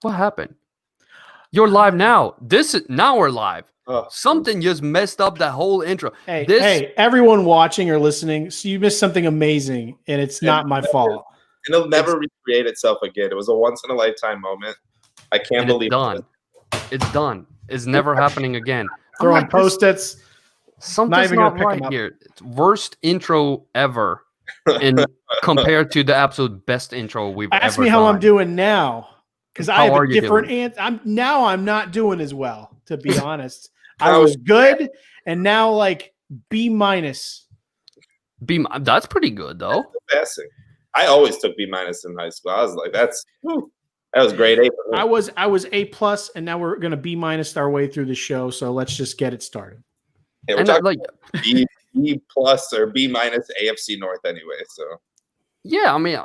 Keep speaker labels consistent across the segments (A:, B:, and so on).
A: What happened? You're live now. Now we're live. Something just messed up that whole intro.
B: Hey, everyone watching or listening, so you missed something amazing, and it's not my fault.
C: And it'll never recreate itself again. It was a once-in-a-lifetime moment. I can't believe
A: it's done. It's never happening again.
B: Throwing Post-its.
A: Something's not right here. It's worst intro ever compared to the absolute best intro we've ever done.
B: Ask me how I'm doing now, because I have a different answer. I'm not doing as well, to be honest. I was good, and now like B-.
A: That's pretty good though.
C: That's I always took B- in high school. I was like, that was grade A.
B: I was A+, and now we're gonna B- our way through the show. So let's just get it started.
C: Yeah, we're talking B+ or B- AFC North anyway. So
A: yeah, I mean,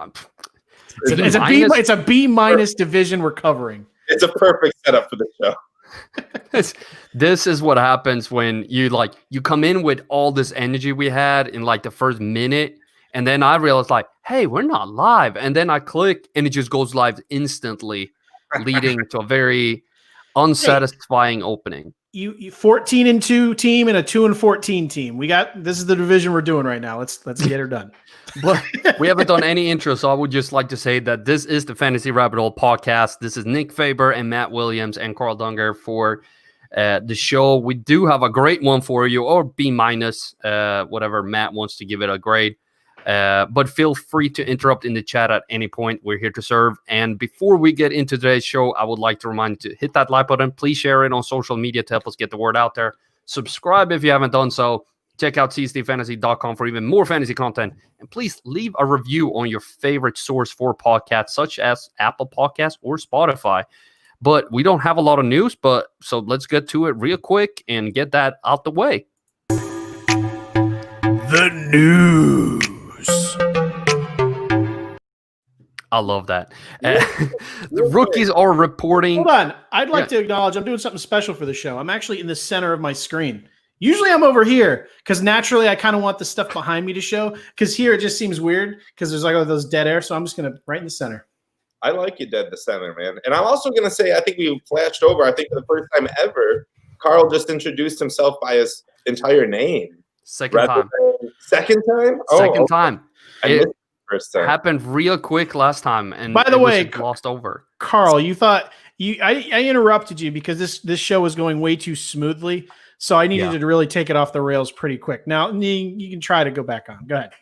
B: it's a B- division we're covering.
C: It's a perfect setup for the show.
A: This is what happens when you come in with all this energy we had in like the first minute, and then I realized hey, we're not live, and then I click and it just goes live instantly, leading to a very unsatisfying opening.
B: You 14-2 team and a 2-14 team. This is the division we're doing right now. Let's get her done.
A: But we haven't done any intro, so I would just like to say that this is the Fantasy Rabbit Hole podcast. This is Nick Faber and Matt Williams and Carl Dunger for the show. We do have a great one for you, or B-, whatever Matt wants to give it a grade. But feel free to interrupt in the chat at any point. We're here to serve. And before we get into today's show, I would like to remind you to hit that like button. Please share it on social media to help us get the word out there. Subscribe if you haven't done so. Check out csdfantasy.com for even more fantasy content. And please leave a review on your favorite source for podcasts, such as Apple Podcasts or Spotify. But we don't have a lot of news, so let's get to it real quick and get that out the way.
B: The news.
A: I love that. The rookies are reporting.
B: Hold on. I'd like to acknowledge I'm doing something special for the show. I'm actually in the center of my screen. Usually I'm over here because naturally I kind of want the stuff behind me to show, because here it just seems weird because there's those dead air. So I'm just going to right in the center.
C: I like you dead the center, man. And I'm also going to say, I think we flashed over. I think for the first time ever, Carl just introduced himself by his entire name.
A: Second time.
C: Second time?
A: Second time.
C: First time.
A: Happened real quick last time, and
B: by the way,
A: glossed over.
B: Carl, you thought I interrupted you because this show was going way too smoothly, so I needed to really take it off the rails pretty quick. Now you can try to go back on. Go ahead.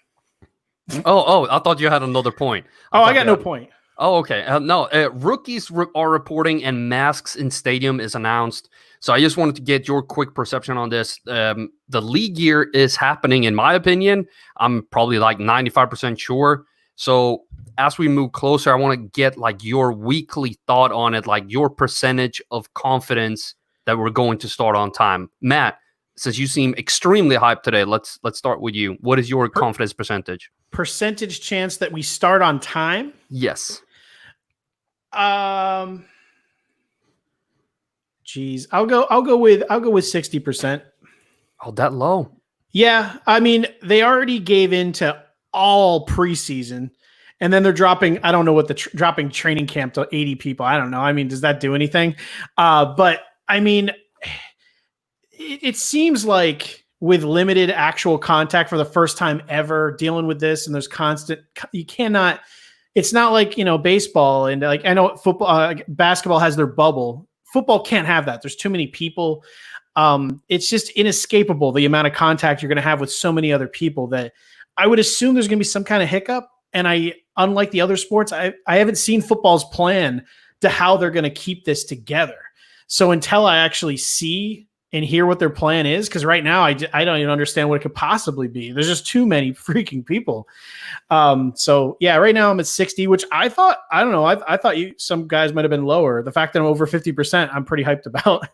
A: Oh, I thought you had another point.
B: I got no point.
A: Oh, okay. No, rookies are reporting, and masks in stadium is announced. So I just wanted to get your quick perception on this. The league year is happening, in my opinion. I'm probably 95% sure. So as we move closer, I want to get your weekly thought on it, your percentage of confidence that we're going to start on time. Matt, since you seem extremely hyped today, let's start with you. What is your confidence percentage?
B: Percentage chance that we start on time?
A: Yes.
B: Geez, I'll go with 60%.
A: Oh, that low?
B: Yeah, I mean, they already gave into all preseason, and then they're dropping. I don't know what dropping training camp to 80 people. I don't know. I mean, does that do anything? But I mean, it seems like with limited actual contact for the first time ever dealing with this, and there's constant. You cannot. It's not like baseball and I know football, basketball has their bubble. Football can't have that. There's too many people. It's just inescapable, the amount of contact you're going to have with so many other people, that I would assume there's going to be some kind of hiccup. And unlike the other sports, I haven't seen football's plan to how they're going to keep this together. So until I actually see and hear what their plan is, because right now I don't even understand what it could possibly be. There's just too many freaking people. So yeah, right now I'm at 60, which I thought, I don't know, I thought some guys might have been lower. The fact that I'm over 50%, I'm pretty hyped about.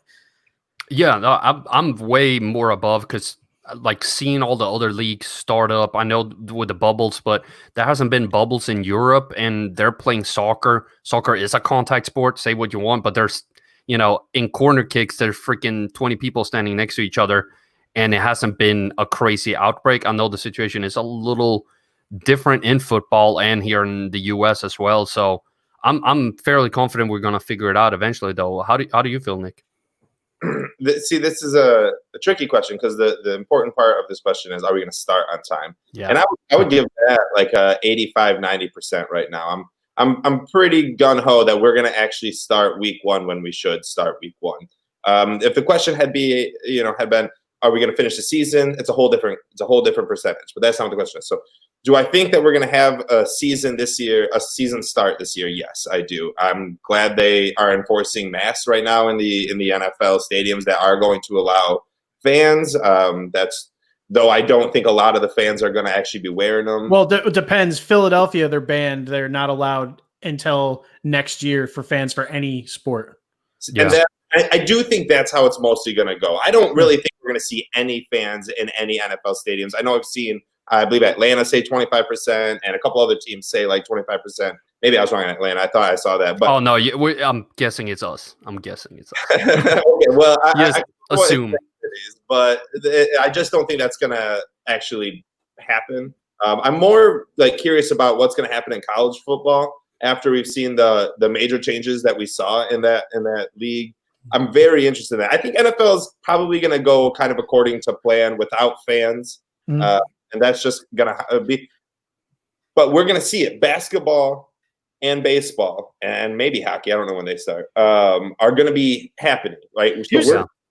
A: Yeah, no, I'm way more above, because seeing all the other leagues start up, I know with the bubbles, but there hasn't been bubbles in Europe, and they're playing soccer. Soccer is a contact sport, say what you want, but there's in corner kicks, there's freaking 20 people standing next to each other, and it hasn't been a crazy outbreak. I know the situation is a little different in football and here in the U.S. as well. So I'm fairly confident we're gonna figure it out eventually, though. How do you feel, Nick?
C: See, this is a tricky question because the important part of this question is, are we going to start on time?
A: Yeah.
C: And I would give that like 85-90% right now. I'm pretty gung-ho that we're going to actually start week 1 when we should start week 1. If the question had been, are we going to finish the season? It's a whole different percentage, but that's not what the question is. So do I think that we're going to have a season start this year? Yes, I do. I'm glad they are enforcing masks right now in the NFL stadiums that are going to allow fans. Though I don't think a lot of the fans are going to actually be wearing them.
B: Well, it depends. Philadelphia, they're banned. They're not allowed until next year for fans for any sport.
C: Yeah. And I do think that's how it's mostly going to go. I don't really think we're going to see any fans in any NFL stadiums. I know I've seen, I believe Atlanta say 25%, and a couple other teams say like 25%. Maybe I was wrong in Atlanta. I thought I saw that. But
A: no, I'm guessing it's us.
C: Okay, well, I
A: assume.
C: But I just don't think that's going to actually happen. I'm more like curious about what's going to happen in college football after we've seen the major changes that we saw in that league. I'm very interested in that. I think NFL is probably going to go kind of according to plan without fans. And that's just going to be. But we're going to see it. Basketball and baseball and maybe hockey, I don't know when they start, are going to be happening, right?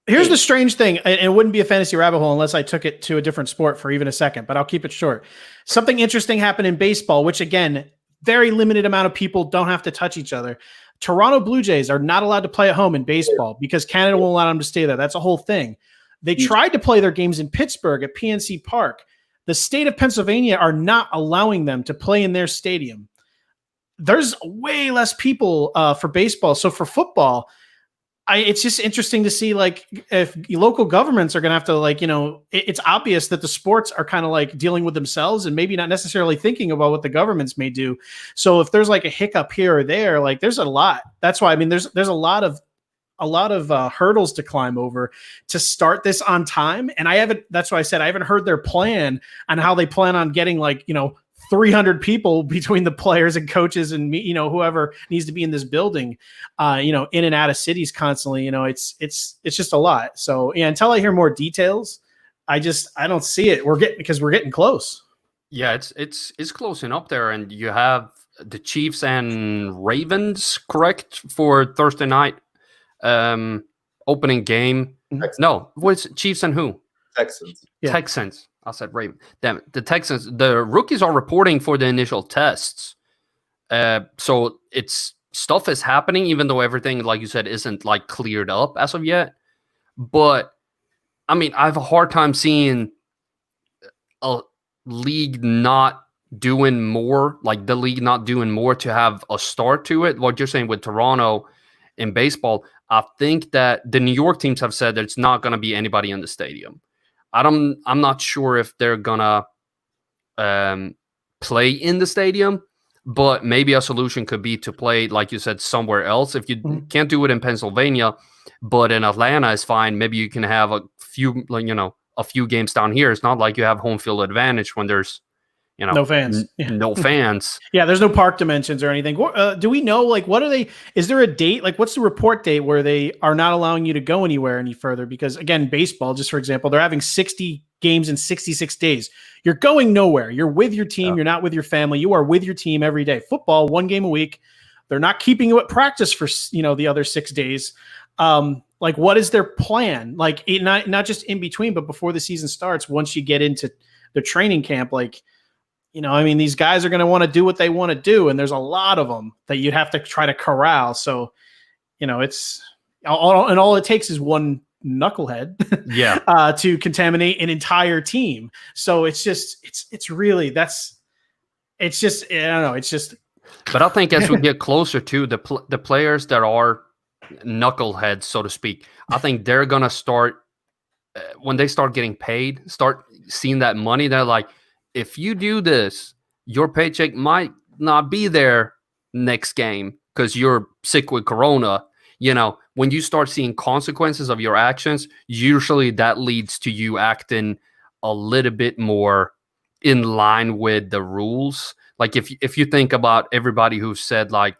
B: Here's the strange thing, and it wouldn't be a fantasy rabbit hole unless I took it to a different sport for even a second, but I'll keep it short. Something interesting happened in baseball, which, again, very limited amount of people don't have to touch each other. Toronto Blue Jays are not allowed to play at home in baseball because Canada won't allow them to stay there. That's a whole thing. They tried to play their games in Pittsburgh at PNC Park. The state of Pennsylvania are not allowing them to play in their stadium. There's way less people for baseball. So for football, it's just interesting to see, like, if local governments are going to have to, it's obvious that the sports are kind of like dealing with themselves and maybe not necessarily thinking about what the governments may do. So if there's like a hiccup here or there, like there's a lot. That's why, there's a lot of hurdles to climb over to start this on time. And that's why I said I haven't heard their plan on how they plan on getting 300 people between the players and coaches and me, whoever needs to be in this building, in and out of cities constantly. It's just a lot. So until I hear more details, I don't see it. We're getting close.
A: Yeah, it's closing up there, and you have the Chiefs and Ravens, correct, for Thursday night opening game.
C: Texans.
A: No, what's Chiefs and who?
C: Texans.
A: Yeah. Texans. I said Ravens. Damn it. The Texans, the rookies are reporting for the initial tests. So stuff is happening, even though everything, like you said, isn't like cleared up as of yet. But I have a hard time seeing a league not doing more, like the league not doing more to have a start to it. What you're saying with Toronto in baseball, I think that the New York teams have said that it's not going to be anybody in the stadium. I'm not sure if they're gonna play in the stadium, but maybe a solution could be to play, like you said, somewhere else. If you can't do it in Pennsylvania, but in Atlanta is fine. Maybe you can have a few games down here. It's not like you have home field advantage when there's
B: no fans.
A: No fans.
B: Yeah, there's no park dimensions or anything. Do we know, what are they? Is there a date? What's the report date where they are not allowing you to go anywhere any further? Because, again, baseball, just for example, they're having 60 games in 66 days. You're going nowhere. You're with your team. You're not with your family. You are with your team every day. Football, 1 game a week. They're not keeping you at practice for, the other 6 days. What is their plan? Not just in between, but before the season starts, once you get into the training camp, these guys are going to want to do what they want to do, and there's a lot of them that you'd have to try to corral. So, it's all it takes is one knucklehead, to contaminate an entire team. So it's just, I don't know. It's just.
A: But I think as we get closer to the players that are knuckleheads, so to speak, I think they're gonna start when they start getting paid, start seeing that money. They're like, if you do this, your paycheck might not be there next game because you're sick with corona. When you start seeing consequences of your actions, usually that leads to you acting a little bit more in line with the rules. Like if you think about everybody who said, like,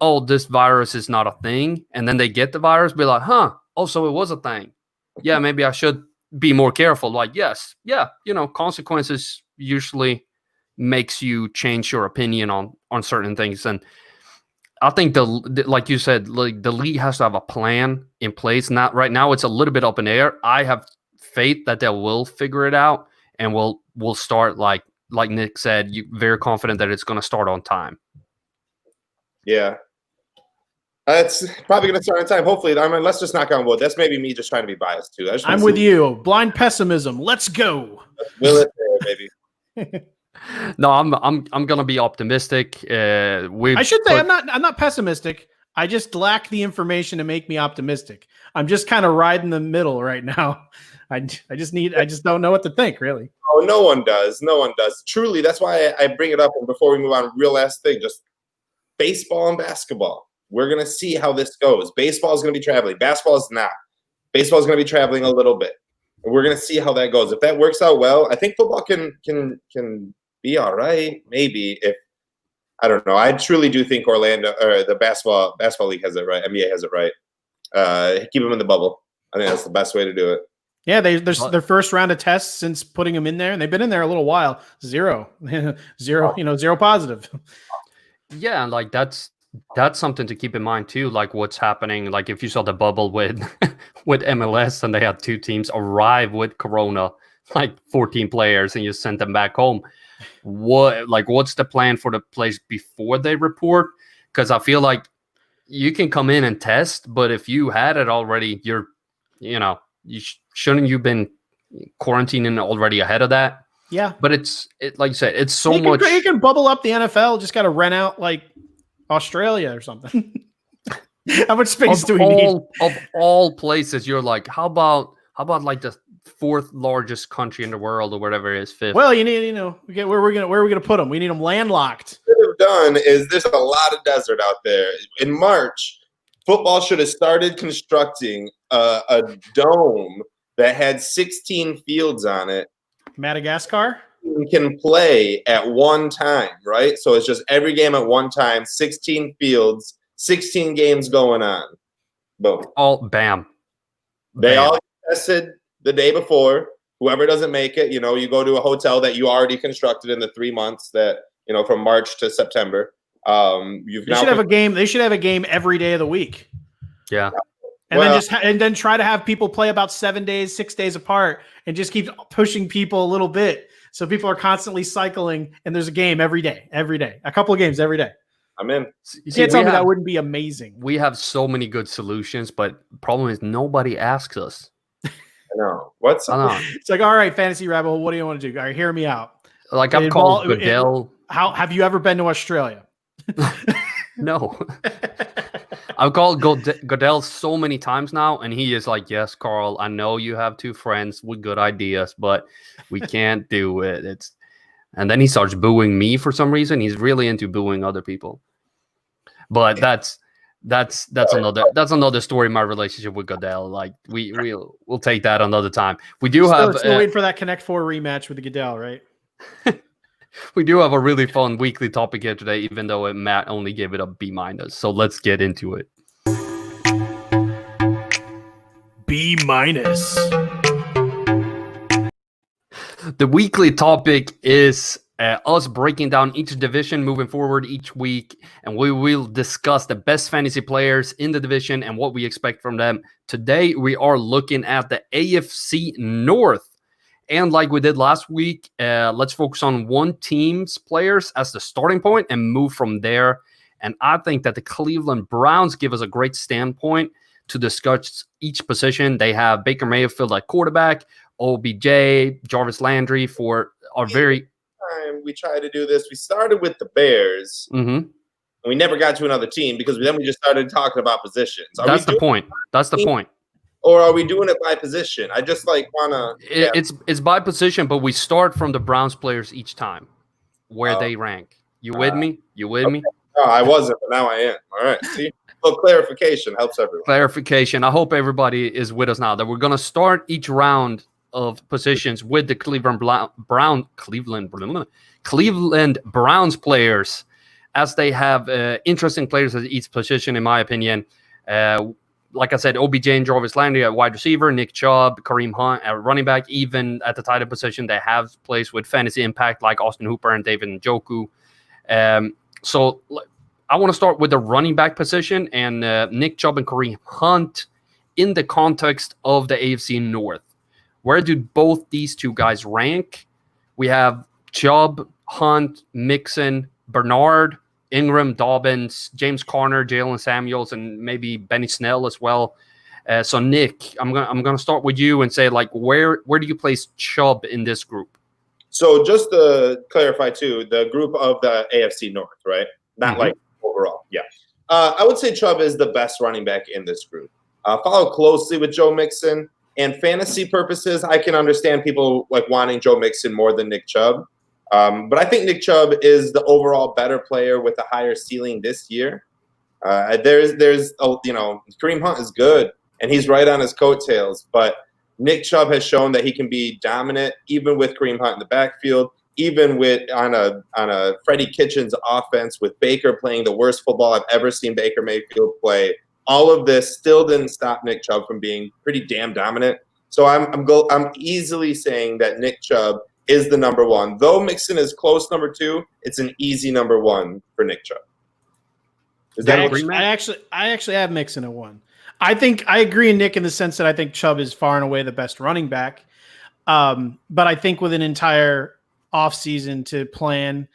A: oh, this virus is not a thing, and then they get the virus, be like, huh, also it was a thing. Yeah, maybe I should be more careful. Like, yes, yeah, consequences usually makes you change your opinion on certain things. And I think like you said, like the league has to have a plan in place. Not right now, it's a little bit up in the air. I have faith that they will figure it out, and we'll start like Nick said. Very confident that it's going to start on time.
C: Yeah, it's probably going to start on time. Hopefully, I mean, let's just knock on wood. That's maybe me just trying to be biased too.
B: I'm with you. Blind pessimism. Let's go.
C: Will it there, baby?
A: No, I'm gonna be optimistic.
B: I should say I'm not pessimistic. I just lack the information to make me optimistic. I'm just kind of riding the middle right now. I just don't know what to think, really.
C: Oh, no one does. No one does. Truly, that's why I bring it up. And before we move on, real last thing, just baseball and basketball. We're gonna see how this goes. Baseball is gonna be traveling. Basketball is not. Baseball is gonna be traveling a little bit. And we're gonna see how that goes. If that works out well, I think football can be all right. Maybe if I don't know. I truly do think Orlando or the basketball league has it right. NBA has it right. Keep them in the bubble. I think that's the best way to do it.
B: Yeah, their first round of tests since putting them in there, and they've been in there a little while. Zero positive.
A: Yeah, and like that's something to keep in mind too. Like what's happening. Like if you saw the bubble with MLS, and they had 2 teams arrive with Corona, like 14 players, and you sent them back home. What's the plan for the players before they report? Because I feel like you can come in and test, but if you had it already, shouldn't you been quarantining already ahead of that?
B: Yeah,
A: but it's like you said, it's so much.
B: You can bubble up the NFL. Just got to rent out like Australia or something. How much space do we need?
A: Of all places, you're like, how about like the 4th largest country in the world or whatever it is, 5th?
B: Well, you need, where are we gonna put them? We need them landlocked.
C: What they've done is there's a lot of desert out there. In March, football should have started constructing a dome that had 16 fields on it.
B: Madagascar?
C: You can play at one time, right? So it's just every game at one time, 16 fields, 16 games going on. Boom.
A: All bam.
C: They all tested the day before. Whoever doesn't make it, you go to a hotel that you already constructed in the 3 months that, from March to September. They
B: should have a game. They should have a game every day of the week.
A: Yeah.
B: And then try to have people play about 7 days, 6 days apart, and just keep pushing people a little bit. So people are constantly cycling, and there's a game every day, a couple of games every day.
C: I'm in.
B: You can't tell me that wouldn't be amazing.
A: We have so many good solutions, but the problem is nobody asks us.
C: I know. What's up?
B: It's like, all right, Fantasy Rabbit Hole, what do you want to do? All right, hear me out.
A: Like I've called Goodell.
B: How have you ever been to Australia?
A: No. I've called Goodell so many times now, and he is like, yes, Carl, I know you have 2 friends with good ideas, but we can't do it. And then he starts booing me for some reason. He's really into booing other people. But that's another story. My relationship with Goodell, like we'll take that another time. We do
B: still waiting for that Connect 4 rematch with the Goodell, right?
A: We do have a really fun weekly topic here today, even though Matt only gave it a B-. So let's get into it.
B: B-.
A: The weekly topic is us breaking down each division moving forward each week, and we will discuss the best fantasy players in the division and what we expect from them. Today, we are looking at the AFC North. And like we did last week, let's focus on one team's players as the starting point and move from there. And I think that the Cleveland Browns give us a great standpoint to discuss each position. They have Baker Mayfield at quarterback, OBJ, Jarvis Landry for our very
C: time we tried to do this. We started with the Bears.
A: Mm-hmm.
C: And we never got to another team because then we just started talking about positions.
A: That's the point. That's the point.
C: Or are we doing it by position? I just want to. Yeah.
A: It's by position, but we start from the Browns players each time, where they rank. You with me? You with me?
C: No, I wasn't, but now I am. All right. See, well, clarification helps everyone.
A: Clarification. I hope everybody is with us now. That we're gonna start each round of positions with the Cleveland Browns players as they have interesting players at each position, in my opinion. Like I said, OBJ and Jarvis Landry at wide receiver, Nick Chubb, Kareem Hunt at running back. Even at the tight end position, they have players with fantasy impact like Austin Hooper and David Njoku. So I want to start with the running back position and Nick Chubb and Kareem Hunt in the context of the AFC North. Where do both these two guys rank? We have Chubb, Hunt, Mixon, Bernard, Ingram, Dobbins, James Conner, Jalen Samuels, and maybe Benny Snell as well. So Nick, I'm gonna start with you and say, like, where do you place Chubb in this group?
C: So just to clarify too, the group of the AFC North, right? Not like overall. Yeah. I would say Chubb is the best running back in this group. Follow closely with Joe Mixon. And fantasy purposes, I can understand people like wanting Joe Mixon more than Nick Chubb. But I think Nick Chubb is the overall better player with a higher ceiling this year. Kareem Hunt is good, and he's right on his coattails. But Nick Chubb has shown that he can be dominant, even with Kareem Hunt in the backfield, even with on a Freddie Kitchens offense with Baker playing the worst football I've ever seen Baker Mayfield play. All of this still didn't stop Nick Chubb from being pretty damn dominant. So I'm easily saying that Nick Chubb is the number one. Though Mixon is close number two, it's an easy number one for Nick Chubb.
B: I actually have Mixon at one. I think I agree with Nick in the sense that I think Chubb is far and away the best running back. But I think with an entire offseason to plan,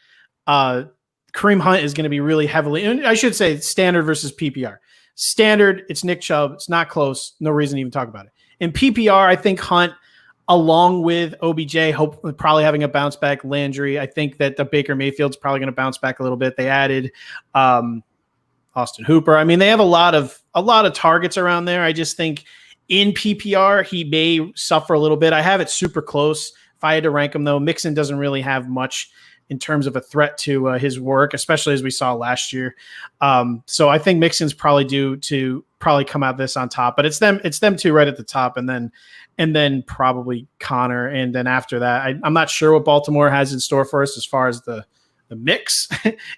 B: Kareem Hunt is going to be really heavily, and I should say standard versus PPR. Standard, it's Nick Chubb. It's not close. No reason to even talk about it. In PPR, I think Hunt, along with OBJ, probably having a bounce back. Landry, I think that the Baker Mayfield's probably going to bounce back a little bit. They added Austin Hooper. I mean, they have a lot of targets around there. I just think in PPR, he may suffer a little bit. I have it super close. If I had to rank him, though, Mixon doesn't really have much in terms of a threat to his work, especially as we saw last year. So I think Mixon's probably due to come out this on top, but it's them two right at the top, and then probably Connor. And then after that, I'm not sure what Baltimore has in store for us as far as the mix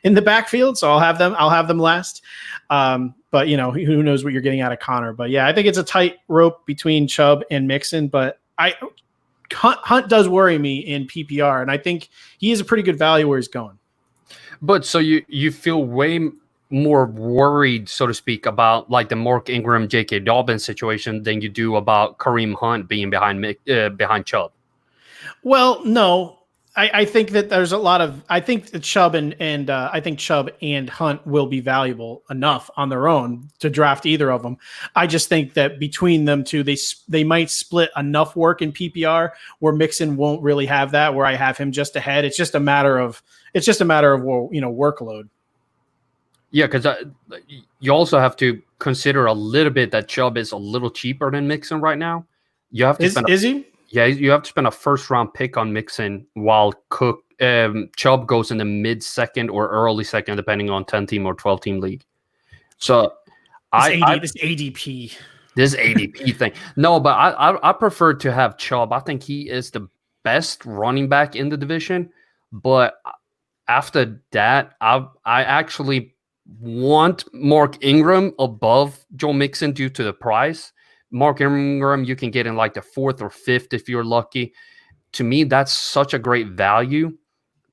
B: in the backfield. So I'll have them last. But who knows what you're getting out of Connor, but yeah, I think it's a tight rope between Chubb and Mixon, but Hunt does worry me in PPR, and I think he is a pretty good value where he's going.
A: But so you feel way more worried, so to speak, about like the Mark Ingram, J.K. Dobbins situation than you do about Kareem Hunt being behind Chubb?
B: Well, no. I think that there's a lot of. I think that Chubb and Chubb and Hunt will be valuable enough on their own to draft either of them. I just think that between them two, they might split enough work in PPR where Mixon won't really have that. Where I have him just ahead. It's just a matter of workload.
A: Yeah, because you also have to consider a little bit that Chubb is a little cheaper than Mixon right now. You have to
B: is he?
A: Yeah, you have to spend a first-round pick on Mixon while Chubb goes in the mid-second or early second, depending on 10-team or 12-team league. So
B: this ADP
A: thing. No, but I prefer to have Chubb. I think he is the best running back in the division. But after that, I actually want Mark Ingram above Joe Mixon due to the price. Mark Ingram, you can get in like the 4th or 5th if you're lucky. To me, that's such a great value.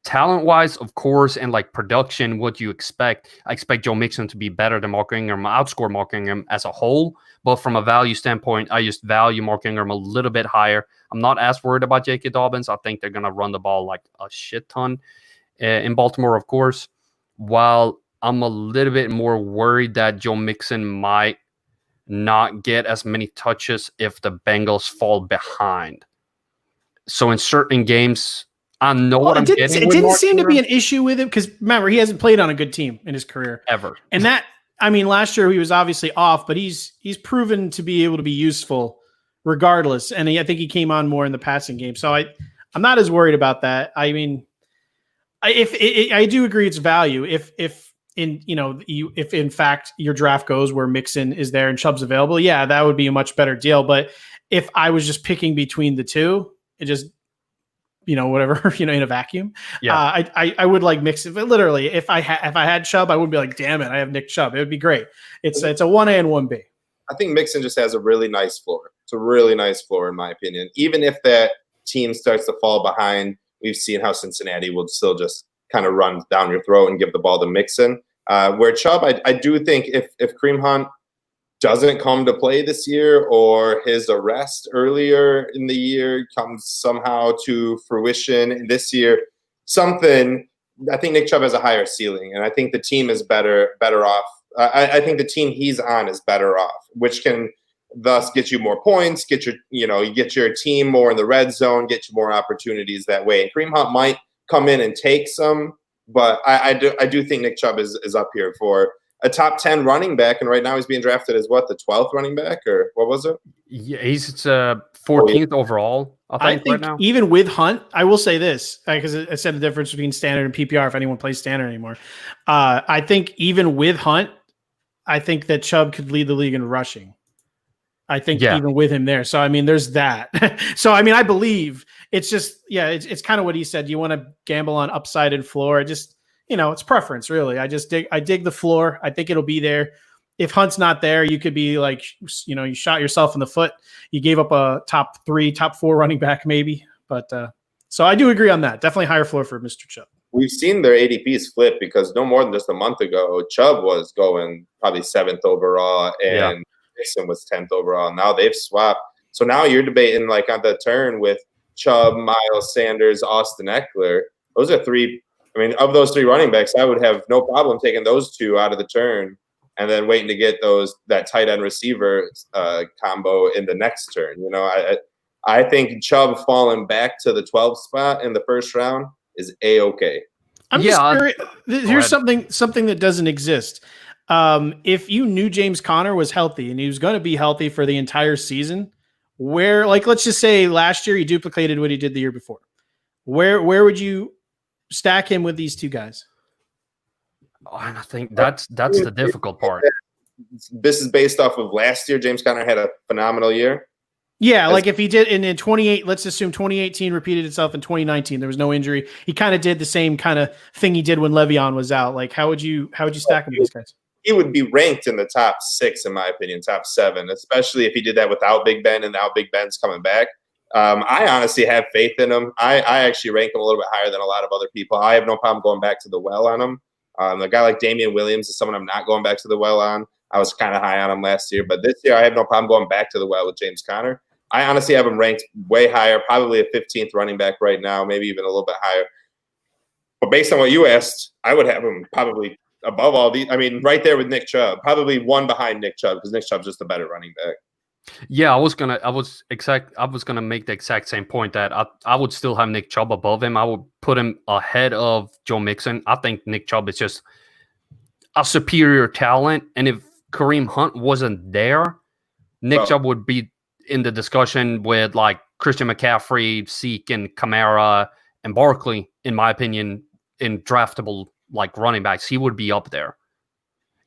A: Talent-wise, of course, and like production, what you expect. I expect Joe Mixon to be better than Mark Ingram, outscore Mark Ingram as a whole. But from a value standpoint, I just value Mark Ingram a little bit higher. I'm not as worried about J.K. Dobbins. I think they're going to run the ball like a shit ton in Baltimore, of course. While I'm a little bit more worried that Joe Mixon might not get as many touches if the Bengals fall behind. So in certain games, I know what I'm getting.
B: It didn't seem to be an issue with him because remember, he hasn't played on a good team in his career
A: ever.
B: And last year he was obviously off, but he's proven to be able to be useful regardless. And I think he came on more in the passing game. So I'm not as worried about that. I mean, I do agree it's value. If in fact your draft goes where Mixon is there and Chubb's available, yeah, that would be a much better deal. But if I was just picking between the two, it just whatever, in a vacuum.
A: Yeah.
B: I would like Mixon, but literally if I had Chubb, I would be like, damn it, I have Nick Chubb. It would be great. It's a 1A and 1B.
C: I think Mixon just has a really nice floor. It's a really nice floor, in my opinion. Even if that team starts to fall behind, we've seen how Cincinnati will still just kind of run down your throat and give the ball to Mixon. Where Chubb, I do think if Kareem Hunt doesn't come to play this year, or his arrest earlier in the year comes somehow to fruition this year, I think Nick Chubb has a higher ceiling, and I think the team is better off. I think the team he's on is better off, which can thus get you more points, get your team more in the red zone, get you more opportunities that way. And Kareem Hunt might come in and take some, but I do think Nick Chubb is up here for a top 10 running back, and right now he's being drafted as the 12th running back, or what was it?
A: Yeah, he's 14th overall, I think right now.
B: Even with Hunt, I will say this, because I said the difference between standard and PPR if anyone plays standard anymore. I think even with Hunt, I think that Chubb could lead the league in rushing. I think even with him there. So, I mean, there's that. So, I mean, I believe it's just, it's kind of what he said. You want to gamble on upside and floor. It's preference, really. I dig the floor. I think it'll be there. If Hunt's not there, you could be like, you shot yourself in the foot. You gave up a top 3, top 4 running back, maybe. But so I do agree on that. Definitely higher floor for Mr. Chubb.
C: We've seen their ADPs flip, because no more than just a month ago, Chubb was going probably 7th overall and Mixon was 10th overall. Now they've swapped. So now you're debating like on the turn with Chubb, Miles Sanders, Austin Eckler. Those are 3. I mean, of those 3 running backs, I would have no problem taking those 2 out of the turn and then waiting to get that tight end receiver combo in the next turn. I think Chubb falling back to the 12th spot in the first round is A-okay.
B: I'm just curious. Here's something that doesn't exist. If you knew James Conner was healthy and he was going to be healthy for the entire season, let's just say last year he duplicated what he did the year before, where would you stack him with these 2 guys?
A: Oh, and I think that's the difficult part.
C: This is based off of last year. James Conner had a phenomenal year.
B: Yeah, like if he did in 28, let's assume 2018 repeated itself in 2019. There was no injury. He kind of did the same kind of thing he did when Le'Veon was out. Like, how would you stack him with these guys?
C: He would be ranked in the top 6, in my opinion, top 7, especially if he did that without Big Ben, and now Big Ben's coming back. I honestly have faith in him. I actually rank him a little bit higher than a lot of other people. I have no problem going back to the well on him. A guy like Damian Williams is someone I'm not going back to the well on. I was kind of high on him last year, but this year I have no problem going back to the well with James Conner. I honestly have him ranked way higher, probably a 15th running back right now, maybe even a little bit higher. But based on what you asked, I would have him probably above all these. I mean, right there with Nick Chubb, probably 1 behind Nick Chubb, because Nick Chubb's just a better running back.
A: Yeah, I was gonna make the exact same point that I would still have Nick Chubb above him. I would put him ahead of Joe Mixon. I think Nick Chubb is just a superior talent, and if Kareem Hunt wasn't there, Nick Chubb would be in the discussion with like Christian McCaffrey, Zeke, and Kamara and Barkley, in my opinion, in draftable like running backs. He would be up there.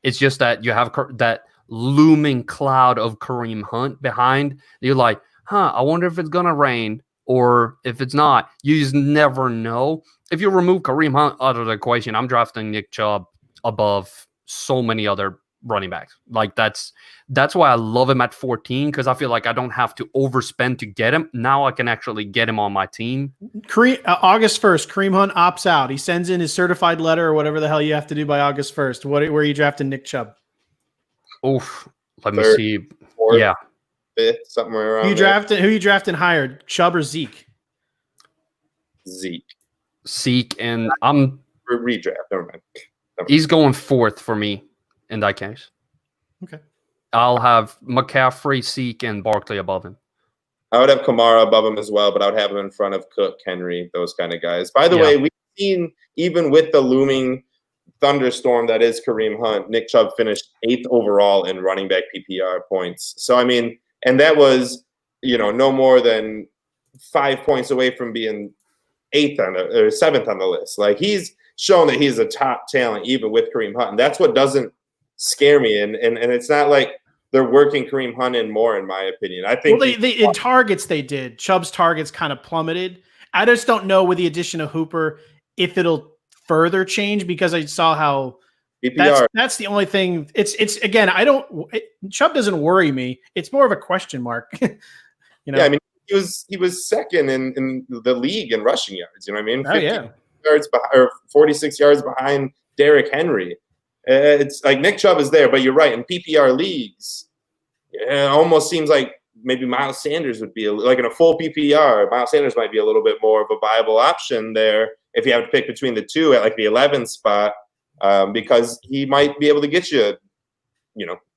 A: It's just that you have that looming cloud of Kareem Hunt behind. You're like, I wonder if it's gonna rain or if it's not. You just never know. If you remove Kareem Hunt out of the equation, I'm drafting Nick Chubb above so many other running backs. Like that's why I love him at 14, because I feel like I don't have to overspend to get him. Now I can actually get him on my team.
B: August 1st, Kareem Hunt opts out. He sends in his certified letter or whatever the hell you have to do by August 1st. Where are you drafting Nick Chubb?
A: Oof. Let me see.
C: 4th, 5th, somewhere around.
B: Who you drafting higher, Chubb or Zeke?
C: Zeke,
A: and I'm
C: redraft. Never mind.
A: He's going 4th for me in that case.
B: Okay.
A: I'll have McCaffrey, Zeke, and Barkley above him.
C: I would have Kamara above him as well, but I would have him in front of Cook, Henry, those kind of guys. By the way, we've seen, even with the looming thunderstorm that is Kareem Hunt, Nick Chubb finished 8th overall in running back PPR points. So, I mean, and that was, no more than 5 points away from being 8th or 7th on the list. Like, he's shown that he's a top talent, even with Kareem Hunt. And that's what doesn't scare me. And it's not like they're working Kareem Hunt in more, in my opinion. I think
B: in targets they did. Chubb's targets kind of plummeted. I just don't know with the addition of Hooper if it'll further change, because I saw how that's the only thing. It's again, Chubb doesn't worry me. It's more of a question mark.
C: Yeah, I mean, he was second in the league in rushing yards. You know what I mean?
B: 50
C: yards or 46 yards behind Derrick Henry. It's like Nick Chubb is there, but you're right. In PPR leagues, it almost seems like maybe Miles Sanders would be like in a full PPR. Miles Sanders might be a little bit more of a viable option there if you have to pick between the two at like the 11th spot, because he might be able to get you,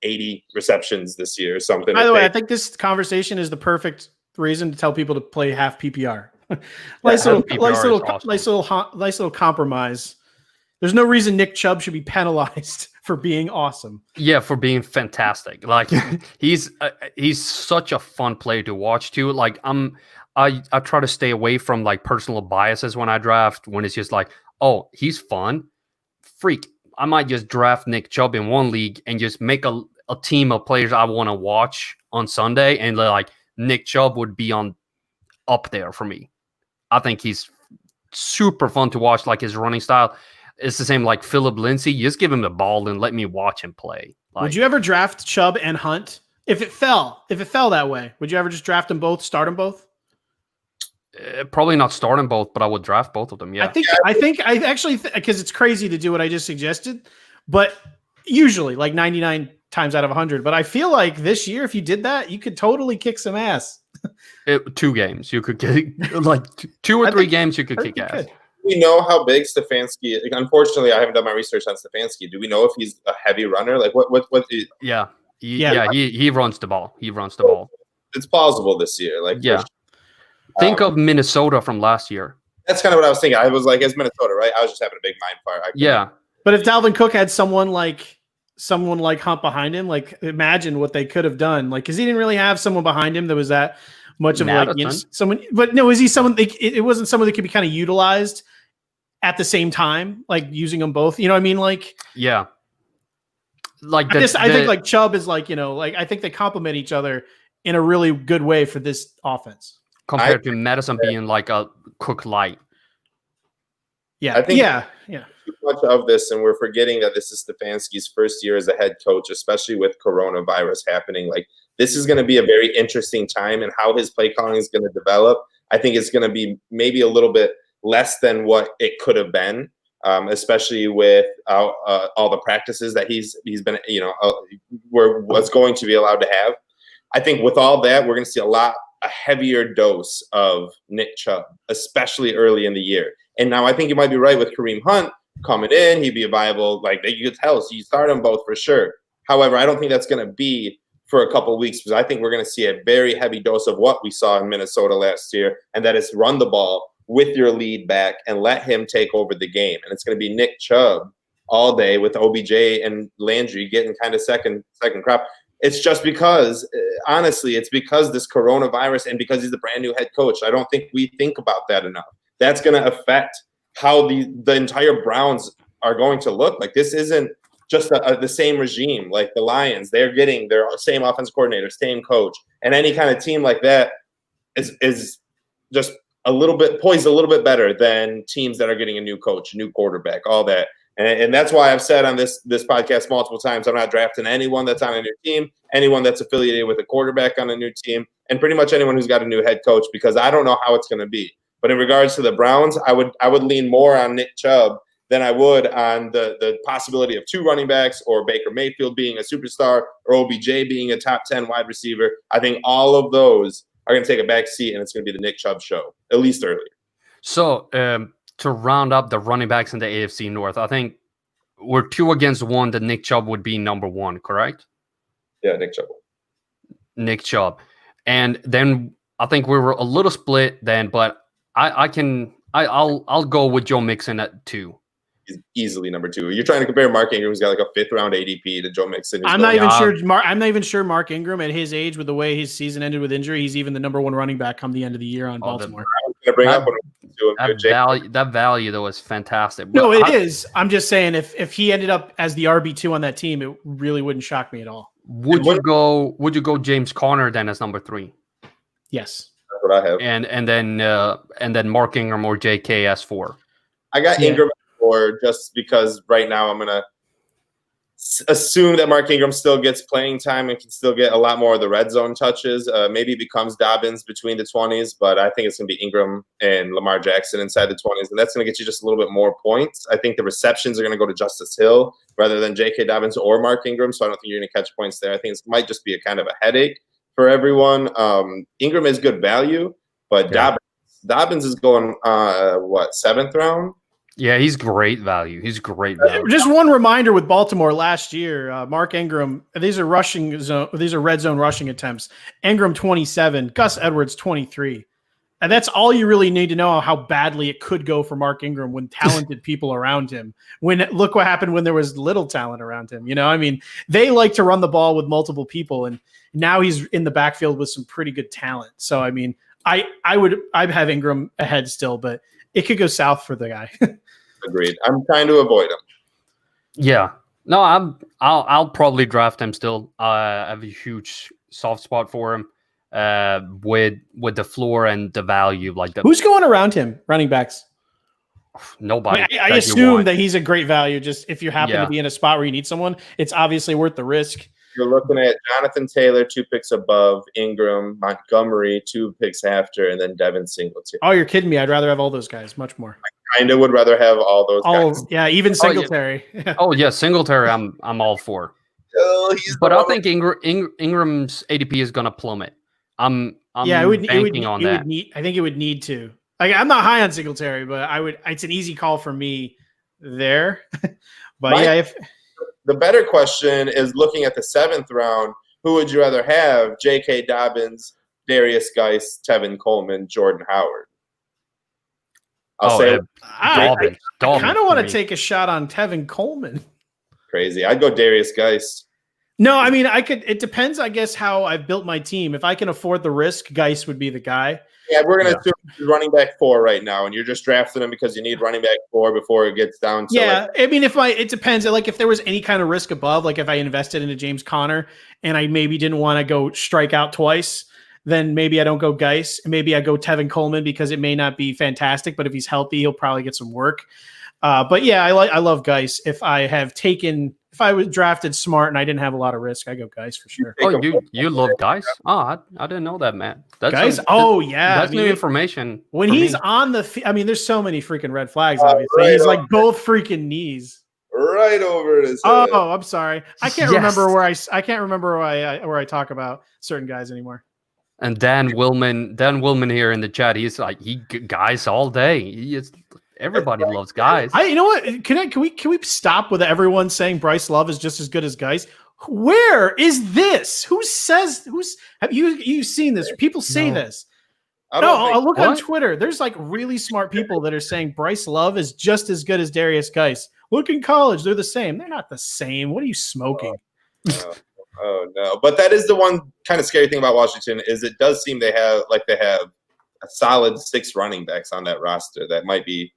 C: 80 receptions this year or something.
B: By the way, I think this conversation is the perfect reason to tell people to play half PPR. Nice little compromise. There's no reason Nick Chubb should be penalized for being awesome.
A: Yeah, for being fantastic. Like he's such a fun player to watch too. Like I try to stay away from like personal biases when I draft, when it's just like, oh, he's fun. Freak. I might just draft Nick Chubb in one league and just make a team of players I want to watch on Sunday, and like Nick Chubb would be up there for me. I think he's super fun to watch, like his running style. It's the same like Phillip Lindsay. You just give him the ball and let me watch him play. Like,
B: would you ever draft Chubb and Hunt if it fell that way? Would you ever just draft them both, start them both?
A: Probably not start them both, but I would draft both of them. Yeah,
B: I think because it's crazy to do what I just suggested, but usually like 99 times out of 100. But I feel like this year, if you did that, you could totally kick some ass.
A: 2 games you could kick, like 2 or 3 games you could kick ass.
C: Do we know how big Stefanski? Like, unfortunately, I haven't done my research on Stefanski. Do we know if he's a heavy runner? Like what?
A: Yeah, he runs the ball. He runs the ball.
C: It's plausible this year. Like
A: think of Minnesota from last year.
C: That's kind of what I was thinking. I was like, it's Minnesota, right? I was just having a big mind fire.
B: But if Dalvin Cook had someone like Hunt behind him, like imagine what they could have done. Like, because he didn't really have someone behind him that was that much of someone. But no, is he someone? It wasn't someone that could be kind of utilized at the same time, like using them both. You know what I mean? Like,
A: yeah. Like
B: I think like Chubb is like, like I think they complement each other in a really good way for this offense.
A: Compared to Madison being like a Cook light.
B: Yeah,
C: I think
B: too
C: much of this, and we're forgetting that this is Stefanski's first year as a head coach, especially with coronavirus happening. Like, this is going to be a very interesting time, and how his play calling is going to develop. I think it's going to be maybe a little bit less than what it could have been, especially with all the practices that he's been, was going to be allowed to have. I think with all that, we're going to see a heavier dose of Nick Chubb, especially early in the year. And now I think you might be right with Kareem Hunt coming in. He'd be a viable, like you could tell, so you start them both for sure. However, I don't think that's going to be for a couple of weeks, because I think we're going to see a very heavy dose of what we saw in Minnesota last year, and that is run the ball with your lead back and let him take over the game. And it's going to be Nick Chubb all day with OBJ and Landry getting kind of second crop. It's just because, honestly, it's because this coronavirus and because he's the brand new head coach. I don't think we think about that enough. That's going to affect how the entire Browns are going to look. Like, this isn't just the same regime. Like the Lions, they're getting their same offensive coordinator, same coach. And any kind of team like that is just poised a little bit better than teams that are getting a new coach, a new quarterback, all that. And that's why I've said on this podcast multiple times, I'm not drafting anyone that's on a new team, anyone that's affiliated with a quarterback on a new team, and pretty much anyone who's got a new head coach, because I don't know how it's going to be. But in regards to the Browns, I would lean more on Nick Chubb than I would on the possibility of 2 running backs, or Baker Mayfield being a superstar, or OBJ being a top 10 wide receiver. I think all of those are going to take a back seat, and it's going to be the Nick Chubb show, at least early.
A: So, to round up the running backs in the AFC North, I think we're 2 against 1 that Nick Chubb would be number 1, correct?
C: Yeah, Nick Chubb.
A: Nick Chubb. And then I think we were a little split then, but I'll go with Joe Mixon at 2.
C: He's easily number 2. You're trying to compare Mark Ingram, who's got like a 5th round ADP, to Joe Mixon.
B: I'm not even sure Mark Ingram at his age, with the way his season ended with injury, he's even the number 1 running back come the end of the year on Baltimore.
A: That value though is fantastic.
B: No, it is. I'm just saying if he ended up as the RB2 on that team, it really wouldn't shock me at all.
A: Would you go James Conner then as number 3?
B: Yes.
C: what I have.
A: and then Mark Ingram or JK as 4.
C: I got Ingram at 4 just because right now I'm gonna assume that Mark Ingram still gets playing time and can still get a lot more of the red zone touches. Maybe it becomes Dobbins between the 20s, but I think it's going to be Ingram and Lamar Jackson inside the 20s, and that's going to get you just a little bit more points. I think the receptions are going to go to Justice Hill rather than J.K. Dobbins or Mark Ingram, so I don't think you're going to catch points there. I think it might just be a kind of a headache for everyone. Ingram is good value, but Dobbins is going, 7th round?
A: Yeah, he's great value. He's great value.
B: Just one reminder with Baltimore last year, Mark Ingram, these are red zone rushing attempts. Ingram 27, Gus Edwards 23. And that's all you really need to know how badly it could go for Mark Ingram when talented people around him. Look what happened when there was little talent around him. I mean, they like to run the ball with multiple people, and now he's in the backfield with some pretty good talent. So I mean, I'd have Ingram ahead still, but it could go south for the guy.
C: Agreed. I'm trying to avoid him.
A: Yeah. No, I'll probably draft him still. I have a huge soft spot for him with the floor and the value.
B: Who's going around him? Running backs?
A: Nobody.
B: I assume that he's a great value. Just if you happen to be in a spot where you need someone, it's obviously worth the risk.
C: You're looking at Jonathan Taylor, 2 picks above, Ingram, Montgomery, 2 picks after, and then Devin Singletary.
B: Oh, you're kidding me. I'd rather have all those guys, much more.
C: I kind of would rather have all those guys.
B: Yeah, even Singletary.
A: Singletary I'm all for. But I think Ingram's ADP is going to plummet. I'm banking on that.
B: I think it would need to. I'm not high on Singletary, but it's an easy call for me there. But
C: the better question is looking at the 7th round, who would you rather have? J.K. Dobbins, Darius Geis, Tevin Coleman, Jordan Howard.
B: I kind of want to take a shot on Tevin Coleman.
C: Crazy. I'd go Darius Geis.
B: No, I mean, it depends, I guess, how I've built my team. If I can afford the risk, Geis would be the guy.
C: Yeah, we're going to assume he's running back 4 right now, and you're just drafting him because you need running back 4 before it gets down to
B: I mean, it depends. Like, if there was any kind of risk above, like if I invested into James Conner and I maybe didn't want to go strike out twice, then maybe I don't go Geis. Maybe I go Tevin Coleman because it may not be fantastic, but if he's healthy, he'll probably get some work. But yeah, I love Geis. If I was drafted smart and I didn't have a lot of risk, I go Geis for sure.
A: Oh, you love Geis? Oh, I didn't know that, man.
B: Geis? That's
A: new information.
B: When he's on there's so many freaking red flags. Obviously, he's like both freaking knees.
C: Right over his head.
B: Oh, I'm sorry. I can't remember where I talk about certain guys anymore.
A: And Dan Willman here in the chat, he's like, Geis all day. Everybody loves Geis.
B: You know what? Can we stop with everyone saying Bryce Love is just as good as Geis? Where is this? Have you seen this? People say this. I'll look on Twitter. There's like really smart people that are saying Bryce Love is just as good as Darius Geis. Look in college, they're the same. They're not the same. What are you smoking?
C: Oh no! But that is the one kind of scary thing about Washington is it does seem they have a solid 6 running backs on that roster that might be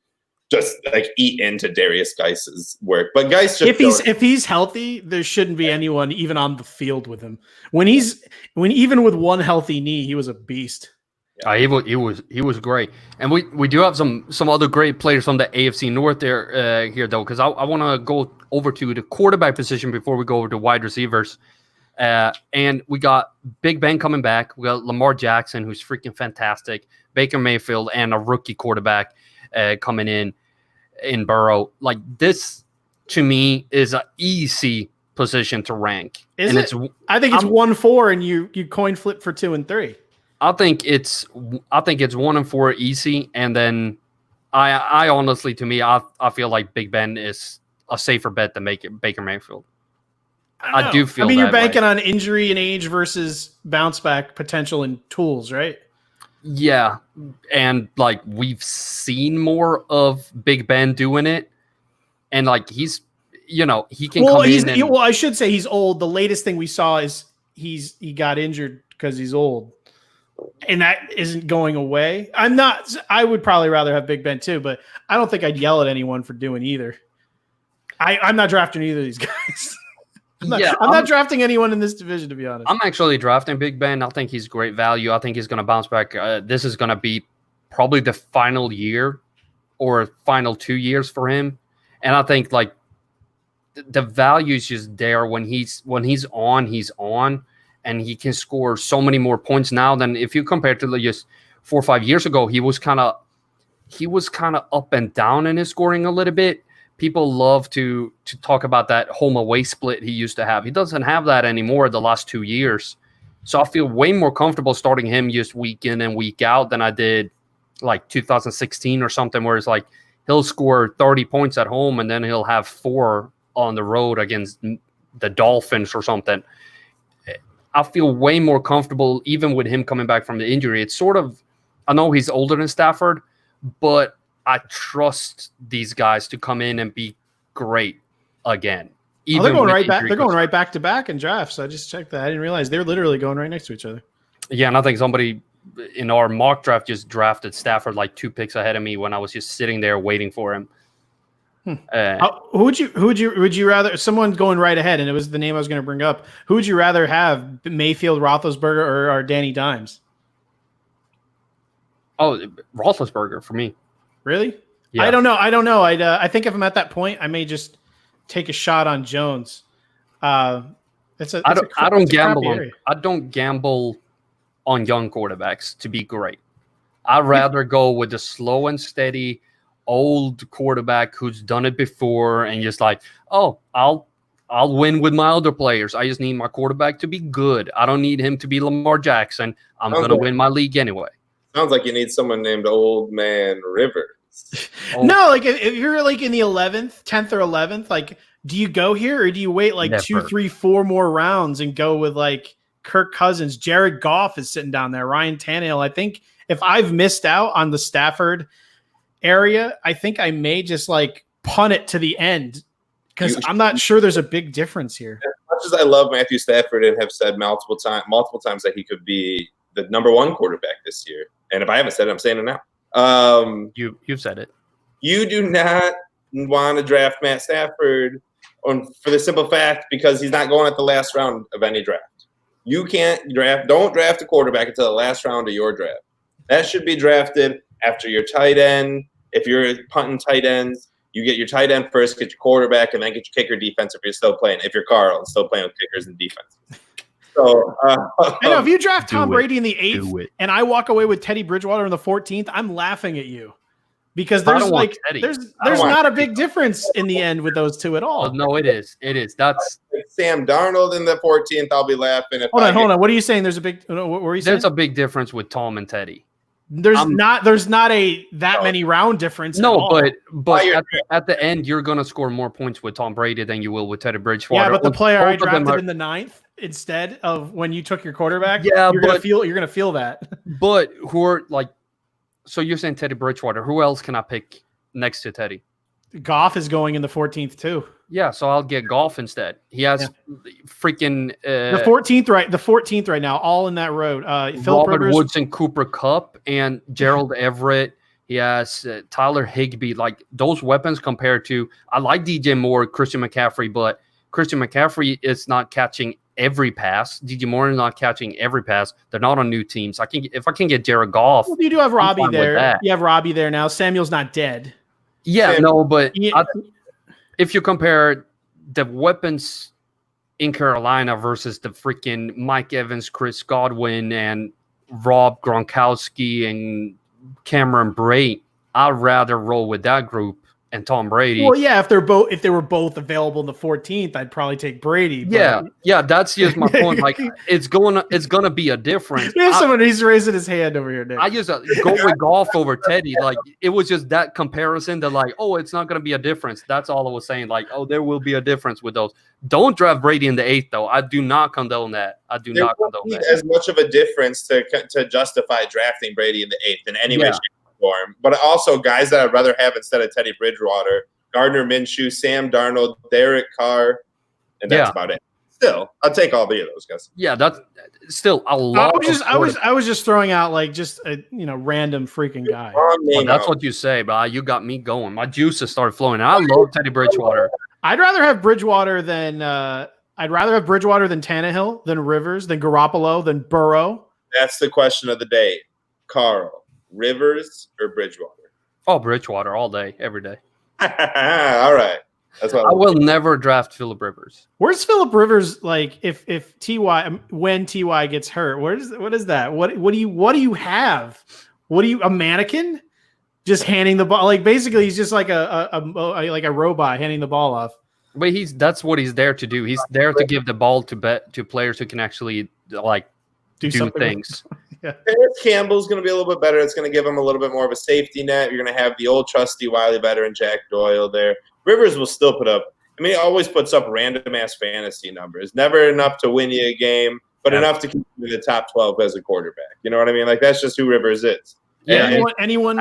C: just like eat into Darius Geis's work. But Geis
B: if he's healthy, there shouldn't be anyone even on the field with him. Even with one healthy knee, he was a beast.
A: He was great, and we do have some other great players from the AFC North here though, because I want to go over to the quarterback position before we go over to wide receivers. And we got Big Ben coming back. We got Lamar Jackson, who's freaking fantastic. Baker Mayfield and a rookie quarterback coming in Burrow. Like this, to me, is an easy position to rank.
B: I think it's 1-4, and you coin flip for 2 and 3.
A: I think it's 1 and 4 easy, and then I honestly, to me, I feel like Big Ben is a safer bet than Baker Mayfield. I do feel.
B: You're banking on injury and age versus bounce back potential and tools, right?
A: Yeah, and like we've seen more of Big Ben doing it, and like he can come in.
B: Well, I should say he's old. The latest thing we saw is he got injured because he's old, and that isn't going away. I would probably rather have Big Ben too, but I don't think I'd yell at anyone for doing either. I'm not drafting either of these guys. I'm not drafting anyone in this division, to be honest.
A: I'm actually drafting Big Ben. I think he's great value. I think he's going to bounce back. This is going to be probably the final year or final 2 years for him. And I think like the value is just there when he's on, and he can score so many more points now than if you compare to just 4 or 5 years ago. He was kind of up and down in his scoring a little bit. People love to talk about that home away split he used to have. He doesn't have that anymore the last 2 years. So I feel way more comfortable starting him just week in and week out than I did like 2016 or something, where it's like he'll score 30 points at home and then he'll have 4 on the road against the Dolphins or something. I feel way more comfortable even with him coming back from the injury. It's sort of, I know he's older than Stafford, but I trust these guys to come in and be great again.
B: They're going right back. They're going right back to back in drafts. I just checked that. I didn't realize they're literally going right next to each other.
A: Yeah, and I think somebody in our mock draft just drafted Stafford like 2 picks ahead of me when I was just sitting there waiting for him.
B: Who would you rather? Someone going right ahead, and it was the name I was going to bring up. Who would you rather have, Mayfield, Roethlisberger, or Danny Dimes?
A: Oh, Roethlisberger for me.
B: Really?
A: Yeah.
B: I don't know. I think if I'm at that point, I may just take a shot on Jones. I don't gamble on young quarterbacks to be great. I'd rather go with the slow and steady old quarterback who's done it before and just like, oh, I'll win with my other players. I just need my quarterback to be good. I don't need him to be Lamar Jackson. I'm going to win my league anyway.
C: Sounds like you need someone named Old Man Rivers.
B: No, like if you're like in the 11th, 10th or 11th, like do you go here or do you wait like 2, 3, 4 more rounds and go with like Kirk Cousins? Jared Goff is sitting down there. Ryan Tannehill. I think if I've missed out on the Stafford area, I think I may just like punt it to the end because I'm not sure there's a big difference here.
C: As much as I love Matthew Stafford and have said multiple times that he could be the number 1 quarterback this year, and if I haven't said it, I'm saying it now.
A: You've said it. You
C: do not want to draft Matt Stafford for the simple fact because he's not going at the last round of any draft. You can't don't draft a quarterback until the last round of your draft. That should be drafted after your tight end. If you're punting tight ends, you get your tight end first, get your quarterback, and then get your kicker defense if you're still playing. If you're Carl and still playing with kickers and defense. So,
B: I know if you draft Tom Brady in the 8th and I walk away with Teddy Bridgewater in the 14th, I'm laughing at you because there's not a big difference in the end with those two at all.
A: Oh, no, it is. That's
C: Sam Darnold in the 14th. I'll be laughing.
B: Hold on. What are you saying? There's a big. What were you saying?
A: There's a big difference with Tom and Teddy.
B: There's not many round difference.
A: No, but at the end, you're going to score more points with Tom Brady than you will with Teddy Bridgewater.
B: Yeah, but the player I drafted in the 9th instead of when you took your quarterback, you're going to feel that.
A: But who are like? So you're saying Teddy Bridgewater? Who else can I pick next to Teddy?
B: Goff is going in the 14th too.
A: Yeah, so I'll get Goff instead. He has freaking
B: the 14th right now, all in that road. Phillip
A: Robert
B: Rivers,
A: Woods and Cooper Kupp and Gerald Everett. He has Tyler Higbee. Like those weapons compared to, I like DJ Moore, Christian McCaffrey, but Christian McCaffrey is not catching every pass. DJ Moore is not catching every pass. They're not on new teams. If I can get Jared Goff,
B: well, you do have Robbie there. You have Robbie there now. Samuel's not dead.
A: Yeah, but if you compare the weapons in Carolina versus the freaking Mike Evans, Chris Godwin, and Rob Gronkowski and Cameron Brate, I'd rather roll with that group and Tom Brady.
B: Well, yeah, if they were both available in the 14th, I'd probably take Brady.
A: But... Yeah, that's just my point. Like it's gonna be a difference.
B: He's raising his hand over here, Nick.
A: I just go with Goff over Teddy. Like it was just that comparison that like, oh, it's not gonna be a difference. That's all I was saying. Like, oh, there will be a difference with those. Don't draft Brady in the 8th, though. I do not condone that.
C: There won't be as much of a difference to justify drafting Brady in the 8th in any way, shape, or form. But also guys that I'd rather have instead of Teddy Bridgewater, Gardner Minshew, Sam Darnold, Derek Carr, and that's about it. Still, I'll take all 3 of those guys.
A: Yeah, that's still a lot.
B: I was just throwing out like just a random freaking guy.
A: Well, that's what you say, but you got me going. My juices started flowing. I love Teddy Bridgewater.
B: I'd rather have Bridgewater than I'd rather have Bridgewater than Tannehill, than Rivers, than Garoppolo, than Burrow.
C: That's the question of the day. Carl, Rivers or Bridgewater?
A: Oh, Bridgewater all day, every day.
C: All right. That's what
A: I will never draft Phillip Rivers.
B: Where's Phillip Rivers? Like if when Ty gets hurt, what is that? What do you have? What do you a mannequin? Just handing the ball, like basically he's just like a robot handing the ball off.
A: But that's what he's there to do. He's there to give the ball to players who can actually like do things.
C: Yeah. Paris Campbell's going to be a little bit better. It's going to give him a little bit more of a safety net. You're going to have the old trusty Wiley veteran Jack Doyle there. Rivers will still put up. I mean, he always puts up random ass fantasy numbers. Never enough to win you a game, but enough to keep you in the top 12 as a quarterback. You know what I mean? Like that's just who Rivers is.
B: Yeah. Anyone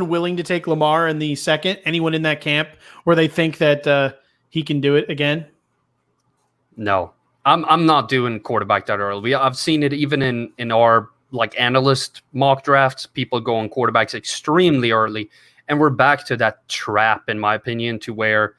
B: willing to take Lamar in the second? Anyone in that camp where they think that he can do it again?
A: No, I'm not doing quarterback that early. I've seen it even in our like analyst mock drafts. People go on quarterbacks extremely early, and we're back to that trap, in my opinion, to where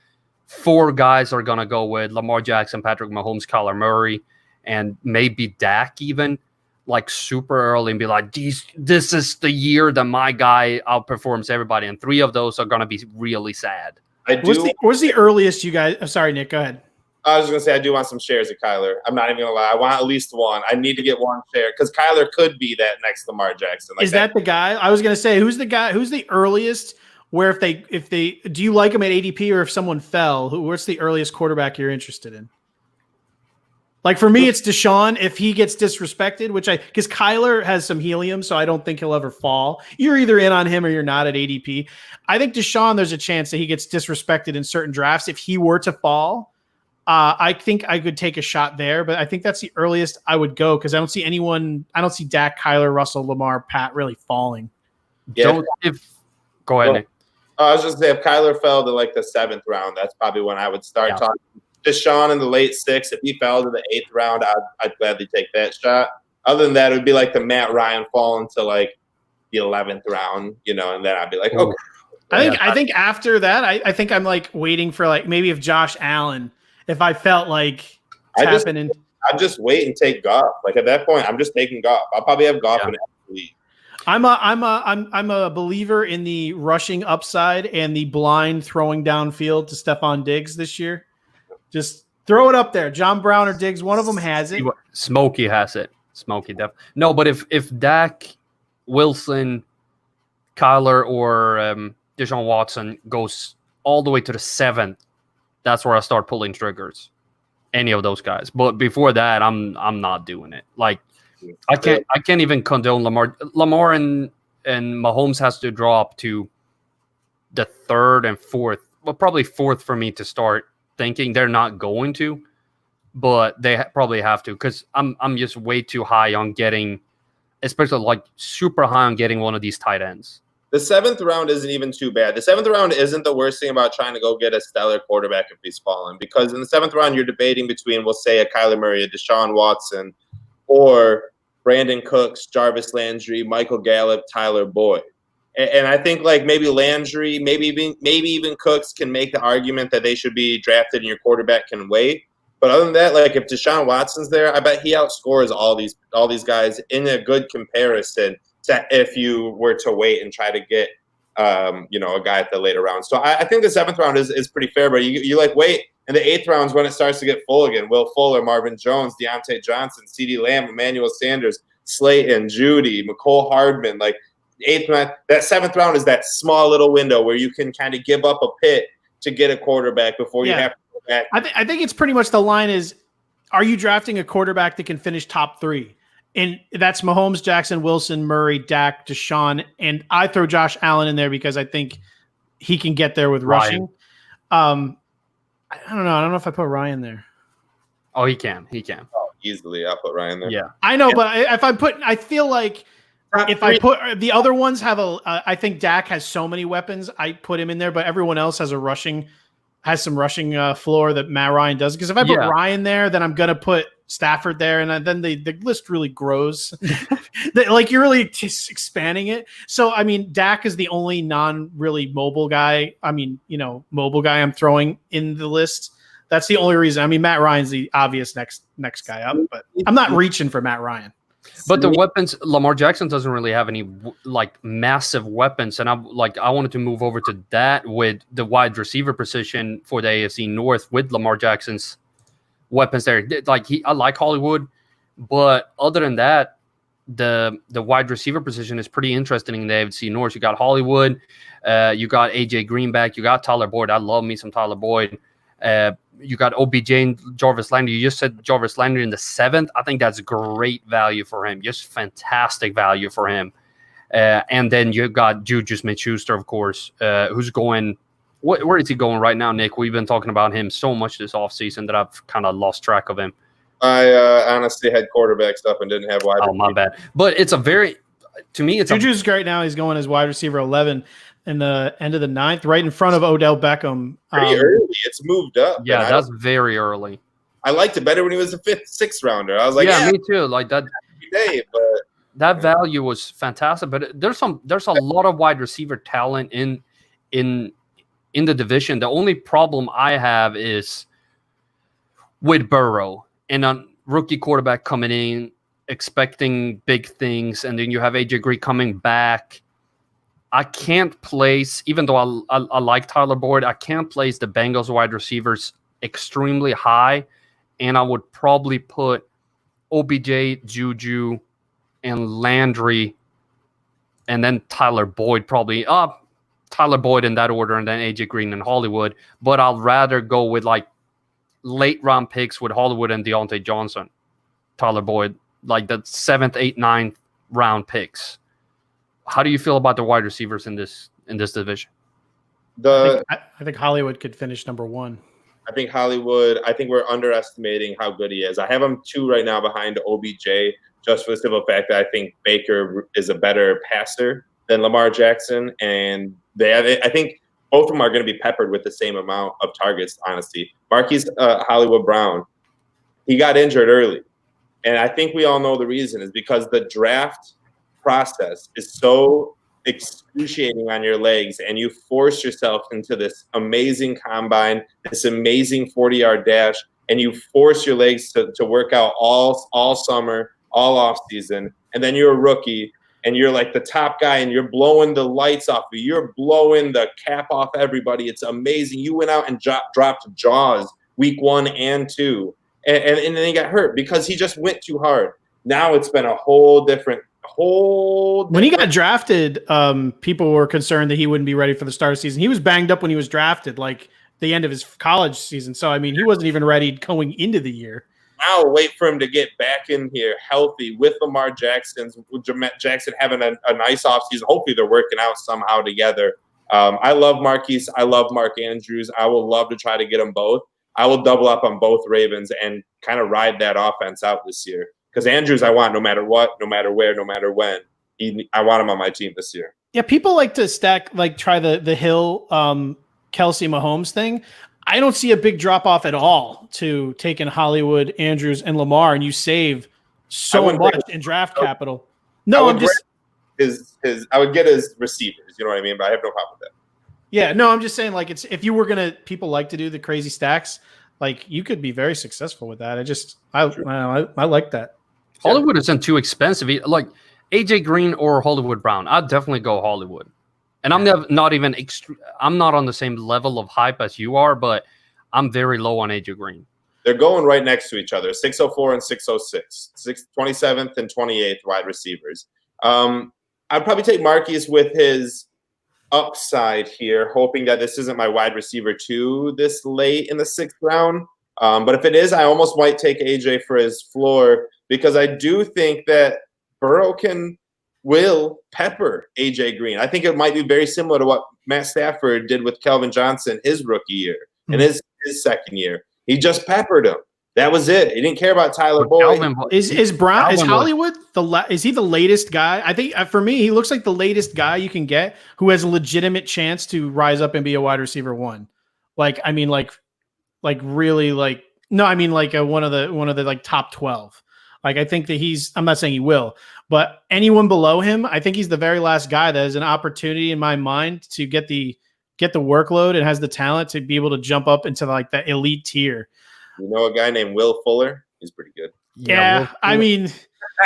A: 4 guys are gonna go with Lamar Jackson, Patrick Mahomes, Kyler Murray, and maybe Dak even. Like super early and be like, this is the year that my guy outperforms everybody. And 3 of those are going to be really sad.
B: What's the earliest you guys? I'm sorry, Nick, go ahead.
C: I was going to say, I do want some shares of Kyler. I'm not even going to lie. I want at least one. I need to get one share because Kyler could be that next Lamar Jackson. Like
B: is that the guy? I was going to say, who's the guy? Who's the earliest where if they do you like him at ADP or if someone fell, what's the earliest quarterback you're interested in? Like for me, it's Deshaun. If he gets disrespected, because Kyler has some helium, so I don't think he'll ever fall. You're either in on him or you're not at ADP. I think Deshaun, there's a chance that he gets disrespected in certain drafts. If he were to fall, I think I could take a shot there, but I think that's the earliest I would go because I don't see anyone. I don't see Dak, Kyler, Russell, Lamar, Pat really falling.
C: Yeah.
A: Go ahead, Nick.
C: I was just saying, if Kyler fell to like the 7th round, that's probably when I would start talking. Deshaun in the late 6th. If he fell to the 8th round, I'd gladly take that shot. Other than that, it would be like the Matt Ryan falling to like the 11th round, and then I'd be like, okay.
B: I think after that, I think I'm like waiting for like maybe if Josh Allen, if I felt like
C: I'd just wait and take Goff. Like at that point, I'm just taking Goff. I'll probably have Goff in every league.
B: I'm a believer in the rushing upside and the blind throwing downfield to Stephon Diggs this year. Just throw it up there. John Brown or Diggs, one of them has it.
A: Smokey has it. Smokey definitely. No, but if Dak, Wilson, Kyler, or Deshaun Watson goes all the way to the 7th, that's where I start pulling triggers. Any of those guys. But before that, I'm not doing it. Like I can't even condone Lamar and Mahomes has to drop to the 3rd and 4th. Well, probably 4th for me to start thinking. They're not going to, but they probably have to because I'm just way too high on getting, especially like super high on getting one of these tight ends.
C: The 7th round isn't even too bad. The 7th round isn't the worst thing about trying to go get a stellar quarterback if he's fallen, because in the 7th round you're debating between, we'll say, a Kyler Murray, a Deshaun Watson, or Brandon Cooks, Jarvis Landry, Michael Gallup, Tyler Boyd. And I think like maybe Landry, maybe even Cooks can make the argument that they should be drafted and your quarterback can wait. But other than that, like if Deshaun Watson's there, I bet he outscores all these guys in a good comparison to if you were to wait and try to get a guy at the later round. So I think the 7th round is pretty fair, but you like wait. And the 8th round is when it starts to get full again. Will Fuller, Marvin Jones, Deontay Johnson, CeeDee Lamb, Emmanuel Sanders, Slayton, Judy, McCole Hardman, like 8th round, that 7th round is that small little window where you can kind of give up a pick to get a quarterback before you have to go back.
B: I think it's pretty much the line is, are you drafting a quarterback that can finish top 3? And that's Mahomes, Jackson, Wilson, Murray, Dak, Deshaun, and I throw Josh Allen in there because I think he can get there with rushing. I don't know. I don't know if I put Ryan there.
A: Oh, he can.
C: Oh, easily, I'll put Ryan there.
B: Yeah, I know, but if I feel like if I put the other ones have I think Dak has so many weapons. I put him in there, but everyone else has some rushing floor that Matt Ryan does. Because if I put Ryan there, then I'm gonna put Stafford there, and then the list really grows. Like you're really just expanding it. So I mean, Dak is the only non really mobile guy. I mean, mobile guy I'm throwing in the list. That's the only reason. I mean, Matt Ryan's the obvious next guy up, but I'm not reaching for Matt Ryan.
A: But the weapons, Lamar Jackson doesn't really have any like massive weapons, and I wanted to move over to that with the wide receiver position for the AFC North with Lamar Jackson's weapons there. Like I like Hollywood, but other than that, the wide receiver position is pretty interesting in the AFC North. You got Hollywood, you got AJ Greenback, you got Tyler Boyd. I love me some Tyler Boyd. You got OBJ and Jarvis Landry. You just said Jarvis Landry in the 7th. I think that's great value for him. Just fantastic value for him. And then you got Juju Smith-Schuster, of course, who's going – where is he going right now, Nick? We've been talking about him so much this offseason that I've kind of lost track of him.
C: I honestly had quarterback stuff and didn't have wide receiver.
A: Oh, my bad. But it's a very – to me, it's
B: Juju's great now. He's going as wide receiver 11 in the end of the 9th, right in front of Odell Beckham.
C: Pretty early. It's moved up.
A: Yeah, that's very early.
C: I liked it better when he was a 5th, 6th rounder. I was like,
A: yeah, me too. Like that
C: every day, but
A: that value was fantastic. But there's a lot of wide receiver talent in the division. The only problem I have is with Burrow and a rookie quarterback coming in, expecting big things, and then you have AJ Green coming back. I can't place, even though I like Tyler Boyd, I can't place the Bengals wide receivers extremely high, and I would probably put OBJ, Juju, and Landry, and then Tyler Boyd probably up. Tyler Boyd in that order, and then AJ Green and Hollywood. But I'll rather go with like late round picks with Hollywood and Deontay Johnson, Tyler Boyd, like the 7th, 8th, 9th round picks. How do you feel about the wide receivers in this division?
B: I think Hollywood could finish number 1.
C: I think we're underestimating how good he is. I have him 2 right now behind OBJ, just for the simple fact that I think Baker is a better passer than Lamar Jackson. And I think both of them are going to be peppered with the same amount of targets, honestly. Marquis Hollywood Brown, he got injured early. And I think we all know the reason is because the draft process is so excruciating on your legs, and you force yourself into this amazing combine, this amazing 40-yard dash, and you force your legs to work out all summer, all off season, and then you're a rookie and you're like the top guy and you're blowing the lights off you. You're blowing the cap off everybody. It's amazing. You went out and dropped Jaws week 1 and 2, and then he got hurt because he just went too hard. Now it's been a whole different. When
B: he got drafted, people were concerned that he wouldn't be ready for the start of the season. He was banged up when he was drafted, like the end of his college season. So, I mean, he wasn't even ready going into the year.
C: Now wait for him to get back in here healthy with Lamar Jackson having a nice offseason. Hopefully they're working out somehow together. I love Marquis. I love Mark Andrews. I will love to try to get them both. I will double up on both Ravens and kind of ride that offense out this year. Because Andrews, I want no matter what, no matter where, no matter when. I want him on my team this year.
B: Yeah, people like to try the Hill, Kelsey Mahomes thing. I don't see a big drop off at all to taking Hollywood, Andrews, and Lamar, and you save so much in draft capital. No, I'm just
C: I would get his receivers. You know what I mean? But I have no problem with that.
B: Yeah, no, I'm just saying, like, it's if you were gonna, people like to do the crazy stacks. Like, you could be very successful with that. I like that.
A: Hollywood isn't too expensive. Like AJ Green or Hollywood Brown, I'd definitely go Hollywood. And I'm I'm not on the same level of hype as you are, but I'm very low on AJ Green.
C: They're going right next to each other, 604 and 606, 27th and 28th wide receivers. I'd probably take Marquis with his upside here, hoping that this isn't my wide receiver 2 this late in the 6th round. But if it is, I almost might take AJ for his floor, because I do think that Burrow will pepper AJ Green. I think it might be very similar to what Matt Stafford did with Calvin Johnson his rookie year and his second year. He just peppered him. That was it. He didn't care about Tyler Boyd.
B: Is Hollywood is he the latest guy? I think for me, he looks like the latest guy you can get who has a legitimate chance to rise up and be a wide receiver 1. Like, I mean, like really, like, no, I mean, like one of the like top 12. Like, I think that I'm not saying he will, but anyone below him, I think he's the very last guy that has an opportunity in my mind to get the get the workload and has the talent to be able to jump up into like the elite tier.
C: You know a guy named Will Fuller? He's pretty good.
B: Yeah, I mean,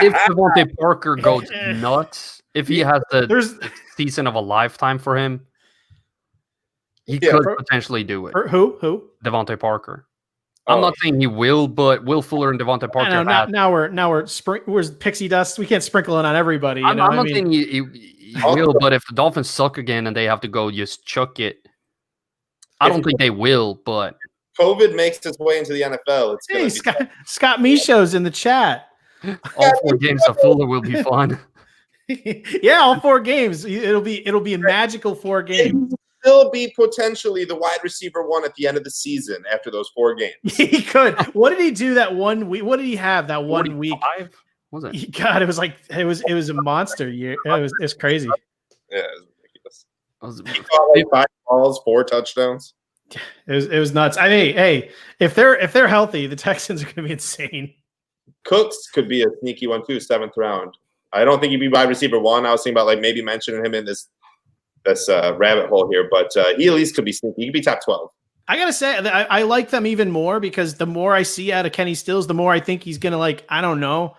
A: if Devante Parker goes nuts, if he has the season of a lifetime for him, he could potentially do it.
B: Who?
A: Devante Parker. I'm not saying he will, but Will Fuller and Devante Parker.
B: Now we're pixie dust. We can't sprinkle it on everybody.
A: I'm not saying he will, but if the Dolphins suck again and they have to go just chuck it, I don't think they will. But
C: COVID makes its way into the NFL.
B: Scott Micho's in the chat.
A: All 4 games of Fuller will be fun.
B: Yeah, all 4 games. It'll be a magical 4 games.
C: Still be potentially the wide receiver 1 at the end of the season after those 4 games.
B: He could. What did he do that 1 week? What did he have that 1 week?
A: Was it?
B: God, it was a monster year. It was crazy.
C: Yeah, it was ridiculous. He caught like 5 balls, 4 touchdowns.
B: It was nuts. I mean, hey, if they're healthy, the Texans are going to be insane.
C: Cooks could be a sneaky one too, 7th round. I don't think he'd be wide receiver 1. I was thinking about like maybe mentioning him in this rabbit hole here, but he at least could be sneaky. He could be top 12.
B: I gotta say, I like them even more because the more I see out of Kenny Stills, the more I think he's gonna I don't know.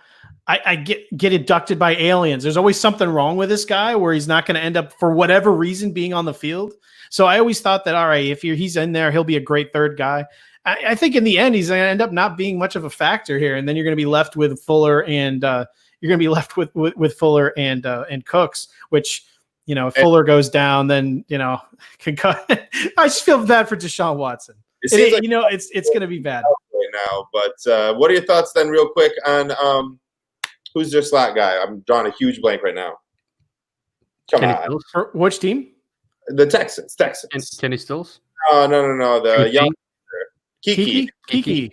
B: I get abducted by aliens. There's always something wrong with this guy where he's not gonna end up for whatever reason being on the field. So I always thought that all right, if he's in there, he'll be a great 3rd guy. I think in the end he's gonna end up not being much of a factor here, and then you're gonna be left with Fuller and Fuller and Cooks, which. If Fuller goes down, then can cut. I just feel bad for Deshaun Watson. It's going to be bad
C: right now. But what are your thoughts then, real quick, on who's their slot guy? I'm drawing a huge blank right now. Come on,
B: for which team?
C: The Texans.
A: Kenny Stills?
C: No. The young
B: Kiki.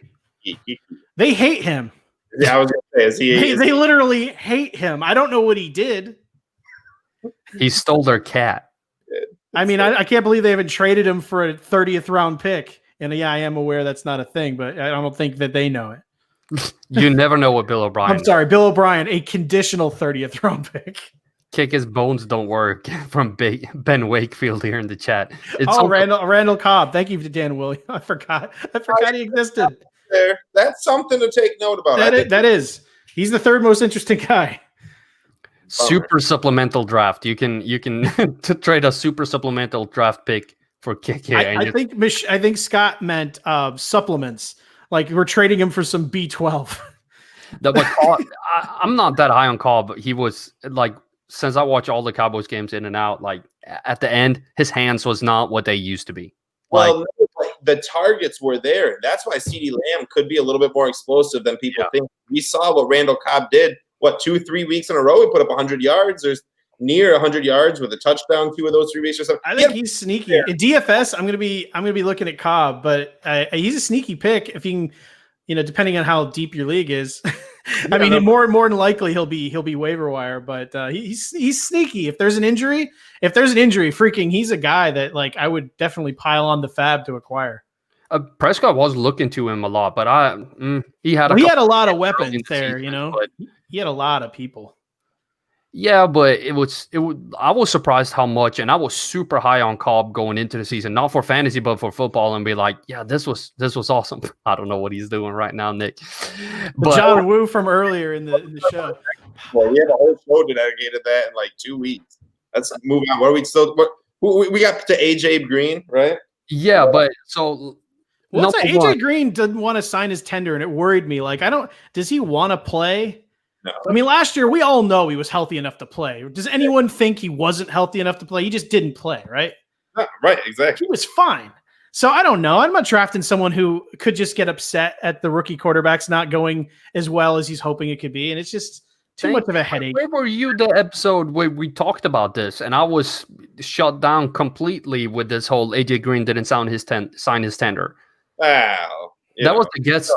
B: They hate him.
C: Yeah, I was going to say,
B: they literally hate him. I don't know what he did.
A: He stole their cat.
B: I mean, I can't believe they haven't traded him for a 30th round pick. And yeah, I am aware that's not a thing, but I don't think that they know it.
A: You never know what Bill O'Brien.
B: I'm sorry, Bill O'Brien, a conditional 30th round pick.
A: Kick his bones don't work from Ben Wakefield here in the chat.
B: Randall Cobb. Thank you to Dan Williams. I forgot he existed.
C: That's something to take note about.
B: That is. He's the 3rd most interesting guy.
A: Super supplemental draft. You can to trade a super supplemental draft pick for kick here.
B: I think Scott meant supplements. Like we're trading him for some B12.
A: I'm not that high on Cobb, but he was like since I watch all the Cowboys games in and out, like at the end, his hands was not what they used to be.
C: Well, the targets were there. That's why CeeDee Lamb could be a little bit more explosive than people think. We saw what Randall Cobb did. 2-3 weeks in a row, he put up 100 yards. There's near 100 yards with a touchdown 2 of those 3 weeks or something.
B: I think he's sneaky. In DFS, I'm gonna be looking at Cobb, but he's a sneaky pick if you can, depending on how deep your league is. More than likely he'll be waiver wire, but he's sneaky. If there's an injury, freaking, he's a guy that I would definitely pile on the fab to acquire.
A: Prescott was looking to him a lot, but he had
B: a lot of weapons there, But he had a lot of people.
A: Yeah, but I was surprised how much, and I was super high on Cobb going into the season, not for fantasy, but for football, and be like, yeah, this was awesome. I don't know what he's doing right now, Nick.
B: But John Woo from earlier in the show.
C: Well, we had a whole show dedicated to that in 2 weeks. Let's move on. What are we still? We got to AJ Green, right?
A: Yeah, but so.
B: AJ Green didn't want to sign his tender, and it worried me. Does he want to play?
C: No.
B: I mean, last year we all know he was healthy enough to play. Does anyone think he wasn't healthy enough to play? He just didn't play, right?
C: Right, exactly.
B: He was fine. So I don't know. I'm not drafting someone who could just get upset at the rookie quarterbacks not going as well as he's hoping it could be, and it's just too much of a headache.
A: Where were you the episode where we talked about this, and I was shut down completely with this whole AJ Green didn't sign his tender.
C: Wow.
A: That was the guest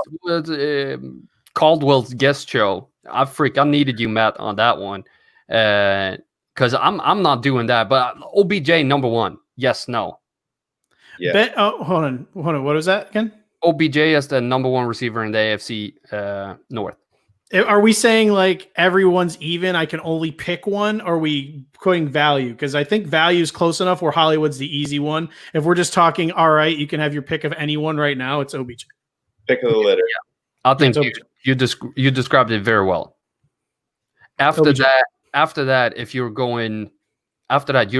A: Caldwell's guest show. I needed you, Matt, on that one. Because I'm not doing that. But OBJ number 1. Yes, no.
C: Yeah.
B: Hold on. What was that again?
A: OBJ is the number 1 receiver in the AFC North.
B: Are we saying like everyone's even? I can only pick one? Or are we quoting value? Because I think value is close enough where Hollywood's the easy one. If we're just talking, all right, you can have your pick of anyone right now. It's OBJ.
C: Pick of the litter.
A: I think you described it very well. After that, if you're going after that,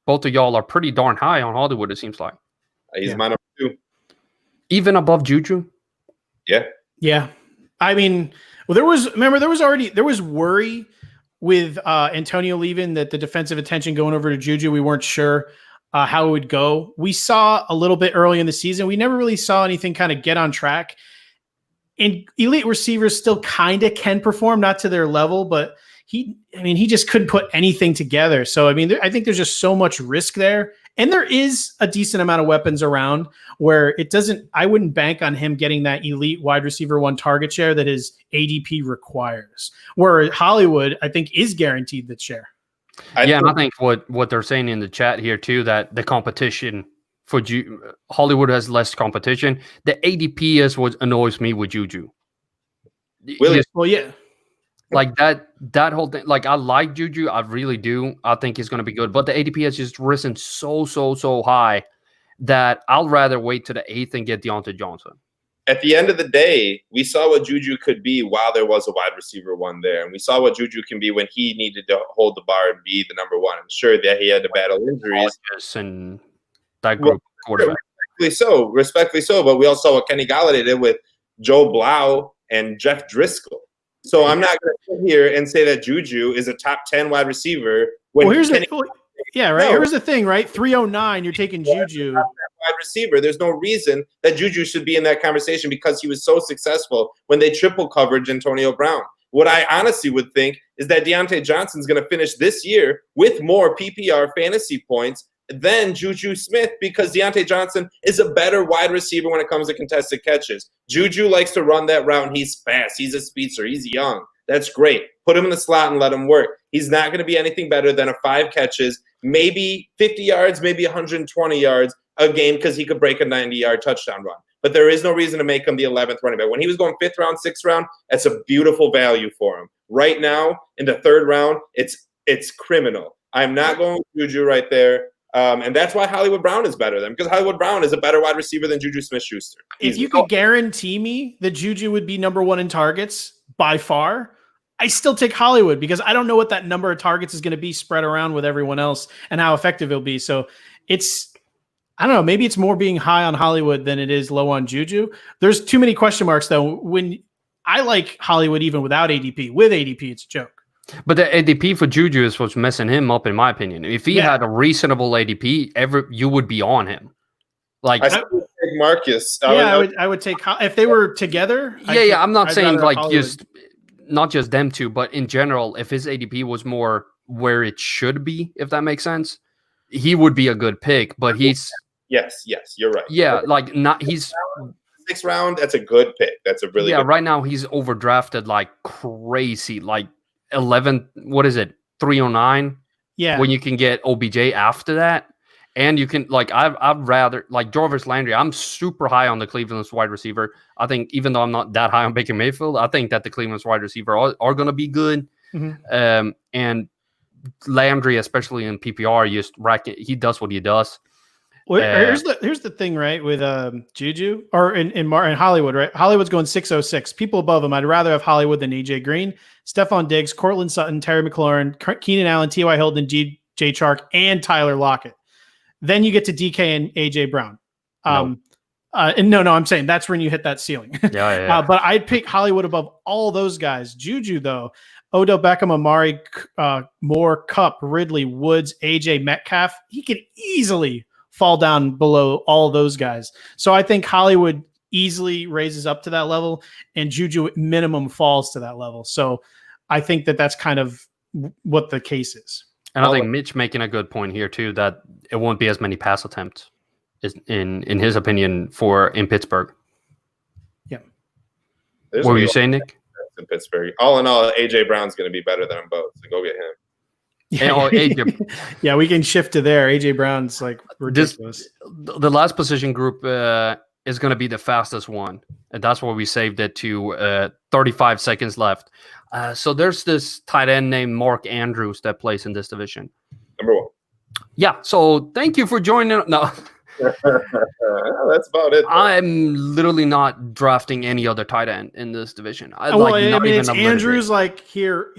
A: both of y'all are pretty darn high on Hollywood. It seems like
C: He's my number 2,
A: even above Juju.
B: Yeah. I mean, well, there was worry with Antonio leaving that the defensive attention going over to Juju. We weren't sure how it would go. We saw a little bit early in the season. We never really saw anything kind of get on track. And elite receivers still kind of can perform, not to their level, but he just couldn't put anything together. So, I mean, I think there's just so much risk there. And there is a decent amount of weapons around where I wouldn't bank on him getting that elite wide receiver 1 target share that his ADP requires. Where Hollywood, I think, is guaranteed that share.
A: And I think what they're saying in the chat here too, that the competition for Hollywood has less competition. The ADP is what annoys me with Juju.
C: Really?
B: Well, yeah.
A: Like that whole thing. Like I like Juju, I really do. I think he's going to be good, but the ADP has just risen so high that I'll rather wait to the 8th and get Deontay Johnson.
C: At the end of the day, we saw what Juju could be while there was a wide receiver 1 there, and we saw what Juju can be when he needed to hold the bar and be the number 1. I'm sure that he had to battle injuries
A: and that group quarterback.
C: Respectfully so, but we also saw what Kenny Golladay did with Joe Blau and Jeff Driscoll. So I'm not going to sit here and say that Juju is a top 10 wide receiver.
B: Here's the thing, right? 309, you're taking Juju.
C: Wide receiver. There's no reason that Juju should be in that conversation because he was so successful when they triple coverage Antonio Brown. What I honestly would think is that Deontay Johnson's going to finish this year with more PPR fantasy points than Juju Smith because Deontay Johnson is a better wide receiver when it comes to contested catches. Juju likes to run that route, and he's fast. He's a speedster. He's young. That's great. Put him in the slot and let him work. He's not going to be anything better than a 5 catches, maybe 50 yards, maybe 120 yards a game because he could break a 90-yard touchdown run. But there is no reason to make him the 11th running back. When he was going 5th round, 6th round, that's a beautiful value for him. Right now, in the 3rd round, it's criminal. I'm not going with Juju right there. And that's why Hollywood Brown is better than because Hollywood Brown is a better wide receiver than Juju Smith-Schuster.
B: If you could guarantee me that Juju would be number 1 in targets by far, I still take Hollywood because I don't know what that number of targets is going to be spread around with everyone else and how effective it'll be. So I don't know, maybe it's more being high on Hollywood than it is low on Juju. There's too many question marks though. When I like Hollywood even without ADP, with ADP, it's a joke.
A: But the ADP for Juju is what's messing him up, in my opinion. If he had a reasonable ADP, you would be on him. Like
C: I would take Marcus.
B: I would take if they were together.
A: I'm not saying like Hollywood. Not just them two, but in general, if his ADP was more where it should be, if that makes sense, he would be a good pick. But he's
C: yes, you're right.
A: Yeah, like not he's
C: 6th round. That's a good pick. That's a really good
A: right now he's overdrafted like crazy, like 11. What is it? 309.
B: Yeah.
A: When you can get OBJ after that, and you can like I'd rather like Jarvis Landry. I'm super high on the Cleveland's wide receiver. I think even though I'm not that high on Baker Mayfield, I think that the Cleveland's wide receiver are going to be good. Mm-hmm. And Landry, especially in PPR, he does what he does.
B: Well, here's the thing, right? With Juju or in Hollywood, right? Hollywood's going 606. People above him, I'd rather have Hollywood than AJ Green, Stephon Diggs, Cortland Sutton, Terry McLaurin, Keenan Allen, T.Y. Hilton, Jay Chark, and Tyler Lockett. Then you get to DK and AJ Brown. And no, I'm saying that's when you hit that ceiling.
A: Yeah.
B: But I'd pick Hollywood above all those guys. Juju, though, Odell Beckham, Amari, Moore, Kupp, Ridley, Woods, AJ Metcalf, he could easily fall down below all those guys. So I think Hollywood easily raises up to that level, and Juju at minimum falls to that level. So I think that's kind of what the case is.
A: And I think Mitch making a good point here too, that it won't be as many pass attempts, in his opinion, in Pittsburgh.
B: Yeah.
A: What were you saying, Nick?
C: In Pittsburgh, all in all, AJ Brown's going to be better than them both. So go get him.
B: Yeah, we can shift to there. AJ Brown's like ridiculous.
A: The last position group is going to be the fastest one. And that's why we saved it to 35 seconds left. So there's this tight end named Mark Andrews that plays in this division.
C: Number 1.
A: Yeah. So thank you for joining. No.
C: That's about it.
A: I'm literally not drafting any other tight end in this division.
B: It's Andrews like here.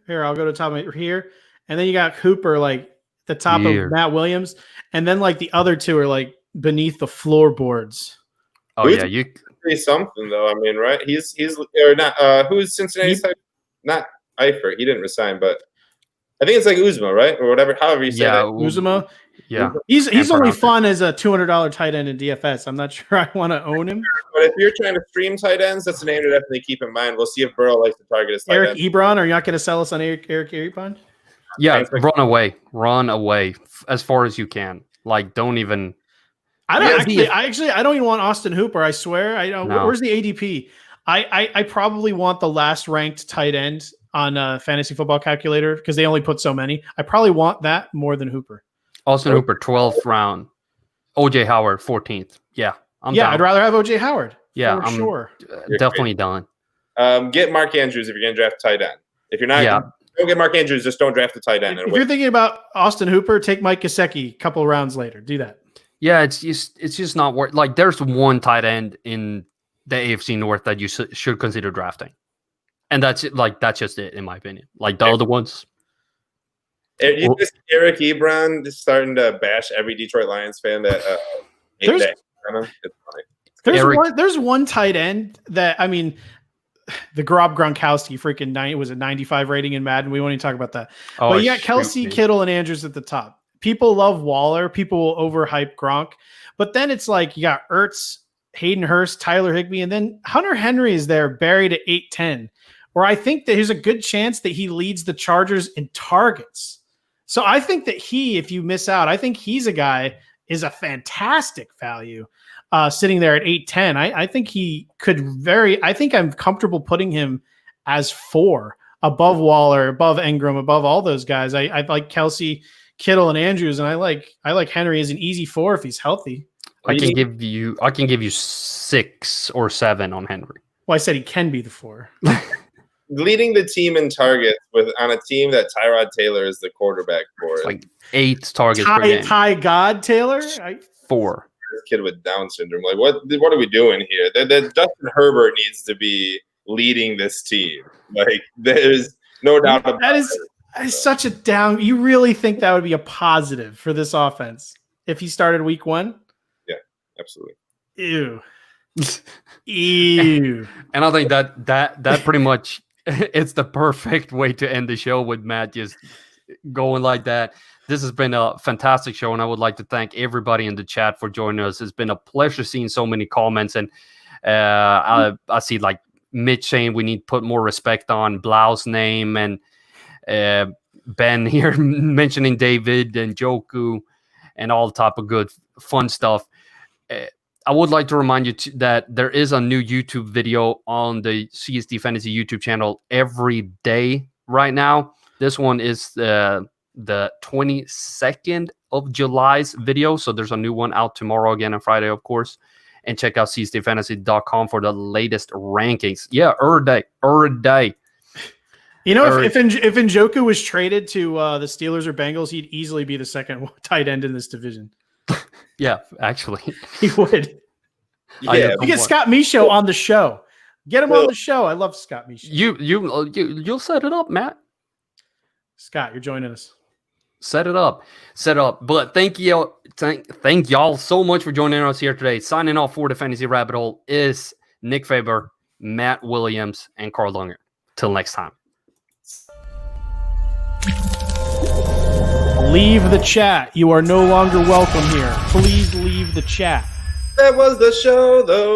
B: I'll go to the top of here, and then you got Cooper like the top of Matt Williams, and then like the other two are like beneath the floorboards.
A: Oh yeah, you
C: say something though. I mean, right? He's or not. Who's Cincinnati's type? Not Eifert. He didn't resign, but I think it's like Uzma, right, or whatever. However you say that.
B: Uzma.
A: Yeah,
B: he's only fun as a $200 tight end in DFS. I'm not sure I want to own him.
C: But if you're trying to stream tight ends, that's a name to definitely keep in mind. We'll see if Burrow likes to target his tight
B: Eric
C: end.
B: Ebron, are you not going to sell us on Eric Ebron?
A: Yeah, run away as far as you can. Like, don't even.
B: I don't even want Austin Hooper. I swear. Where's the ADP? I probably want the last ranked tight end on Fantasy Football Calculator because they only put so many. I probably want that more than Hooper.
A: Austin Hooper, 12th round. OJ Howard, 14th. Yeah, I'm down.
B: I'd rather have OJ Howard.
A: Yeah,
B: I'm sure.
A: Definitely done.
C: Get Mark Andrews if you're going to draft tight end. If you're not, don't get Mark Andrews. Just don't draft the tight end.
B: If you're thinking about Austin Hooper, take Mike Gesicki a couple of rounds later. Do that.
A: Yeah, it's just not worth. Like, there's one tight end in the AFC North that you should consider drafting, and that's just it in my opinion. Like the other ones.
C: You just Eric Ebron just starting to bash every Detroit Lions fan that
B: there's
C: funny.
B: There's one tight end that the Gronkowski freaking was a 95 rating in Madden. We won't even talk about that. But you got Kelsey, Kittle, and Andrews at the top. People love Waller. People will overhype Gronk. But then it's like you got Ertz, Hayden Hurst, Tyler Higbee, and then Hunter Henry is there buried at 8-10, where I think that there's a good chance that he leads the Chargers in targets. So I think that if you miss out, I think he's a guy is a fantastic value sitting there at 8-10. I think he could I think I'm comfortable putting him as 4 above Waller, above Ingram, above all those guys. I like Kelsey, Kittle, and Andrews, and I like Henry as an easy 4 if he's healthy.
A: I can give you 6 or 7 on Henry.
B: Well, I said he can be the 4.
C: Leading the team in targets on a team that Tyrod Taylor is the quarterback for.
A: It's like 8 targets per game.
B: Ty God Taylor?
A: 4.
C: This kid with Down syndrome. Like, what are we doing here? That Justin Herbert needs to be leading this team. Like, there's no doubt about
B: that. That is such a down. You really think that would be a positive for this offense if he started week 1?
C: Yeah, absolutely.
B: Ew. Ew.
A: And I think that pretty much it's the perfect way to end the show with Matt just going like that. This has been a fantastic show, and I would like to thank everybody in the chat for joining us. It's been a pleasure seeing so many comments, and I see like Mitch saying we need to put more respect on Blau's name, and Ben here mentioning David and Joku and all type of good fun stuff. I would like to remind you that there is a new YouTube video on the CSD Fantasy YouTube channel every day right now. This one is the 22nd of July's video. So there's a new one out tomorrow again on Friday, of course. And check out csdfantasy.com for the latest rankings. Yeah, day.
B: You know, if Njoku was traded to the Steelers or Bengals, he'd easily be the second tight end in this division.
A: Yeah, actually.
B: He would.
C: Yeah,
B: you get Scott Michaud on the show. Get him on the show. I love Scott Michaud.
A: You'll set it up, Matt.
B: Scott, you're joining us.
A: Set it up. But thank y'all so much for joining us here today. Signing off for the Fantasy Rabbit Hole is Nick Faber, Matt Williams, and Carl Lunger. Till next time.
B: Leave the chat. You are no longer welcome here. Please leave the chat.
C: That was the show, though.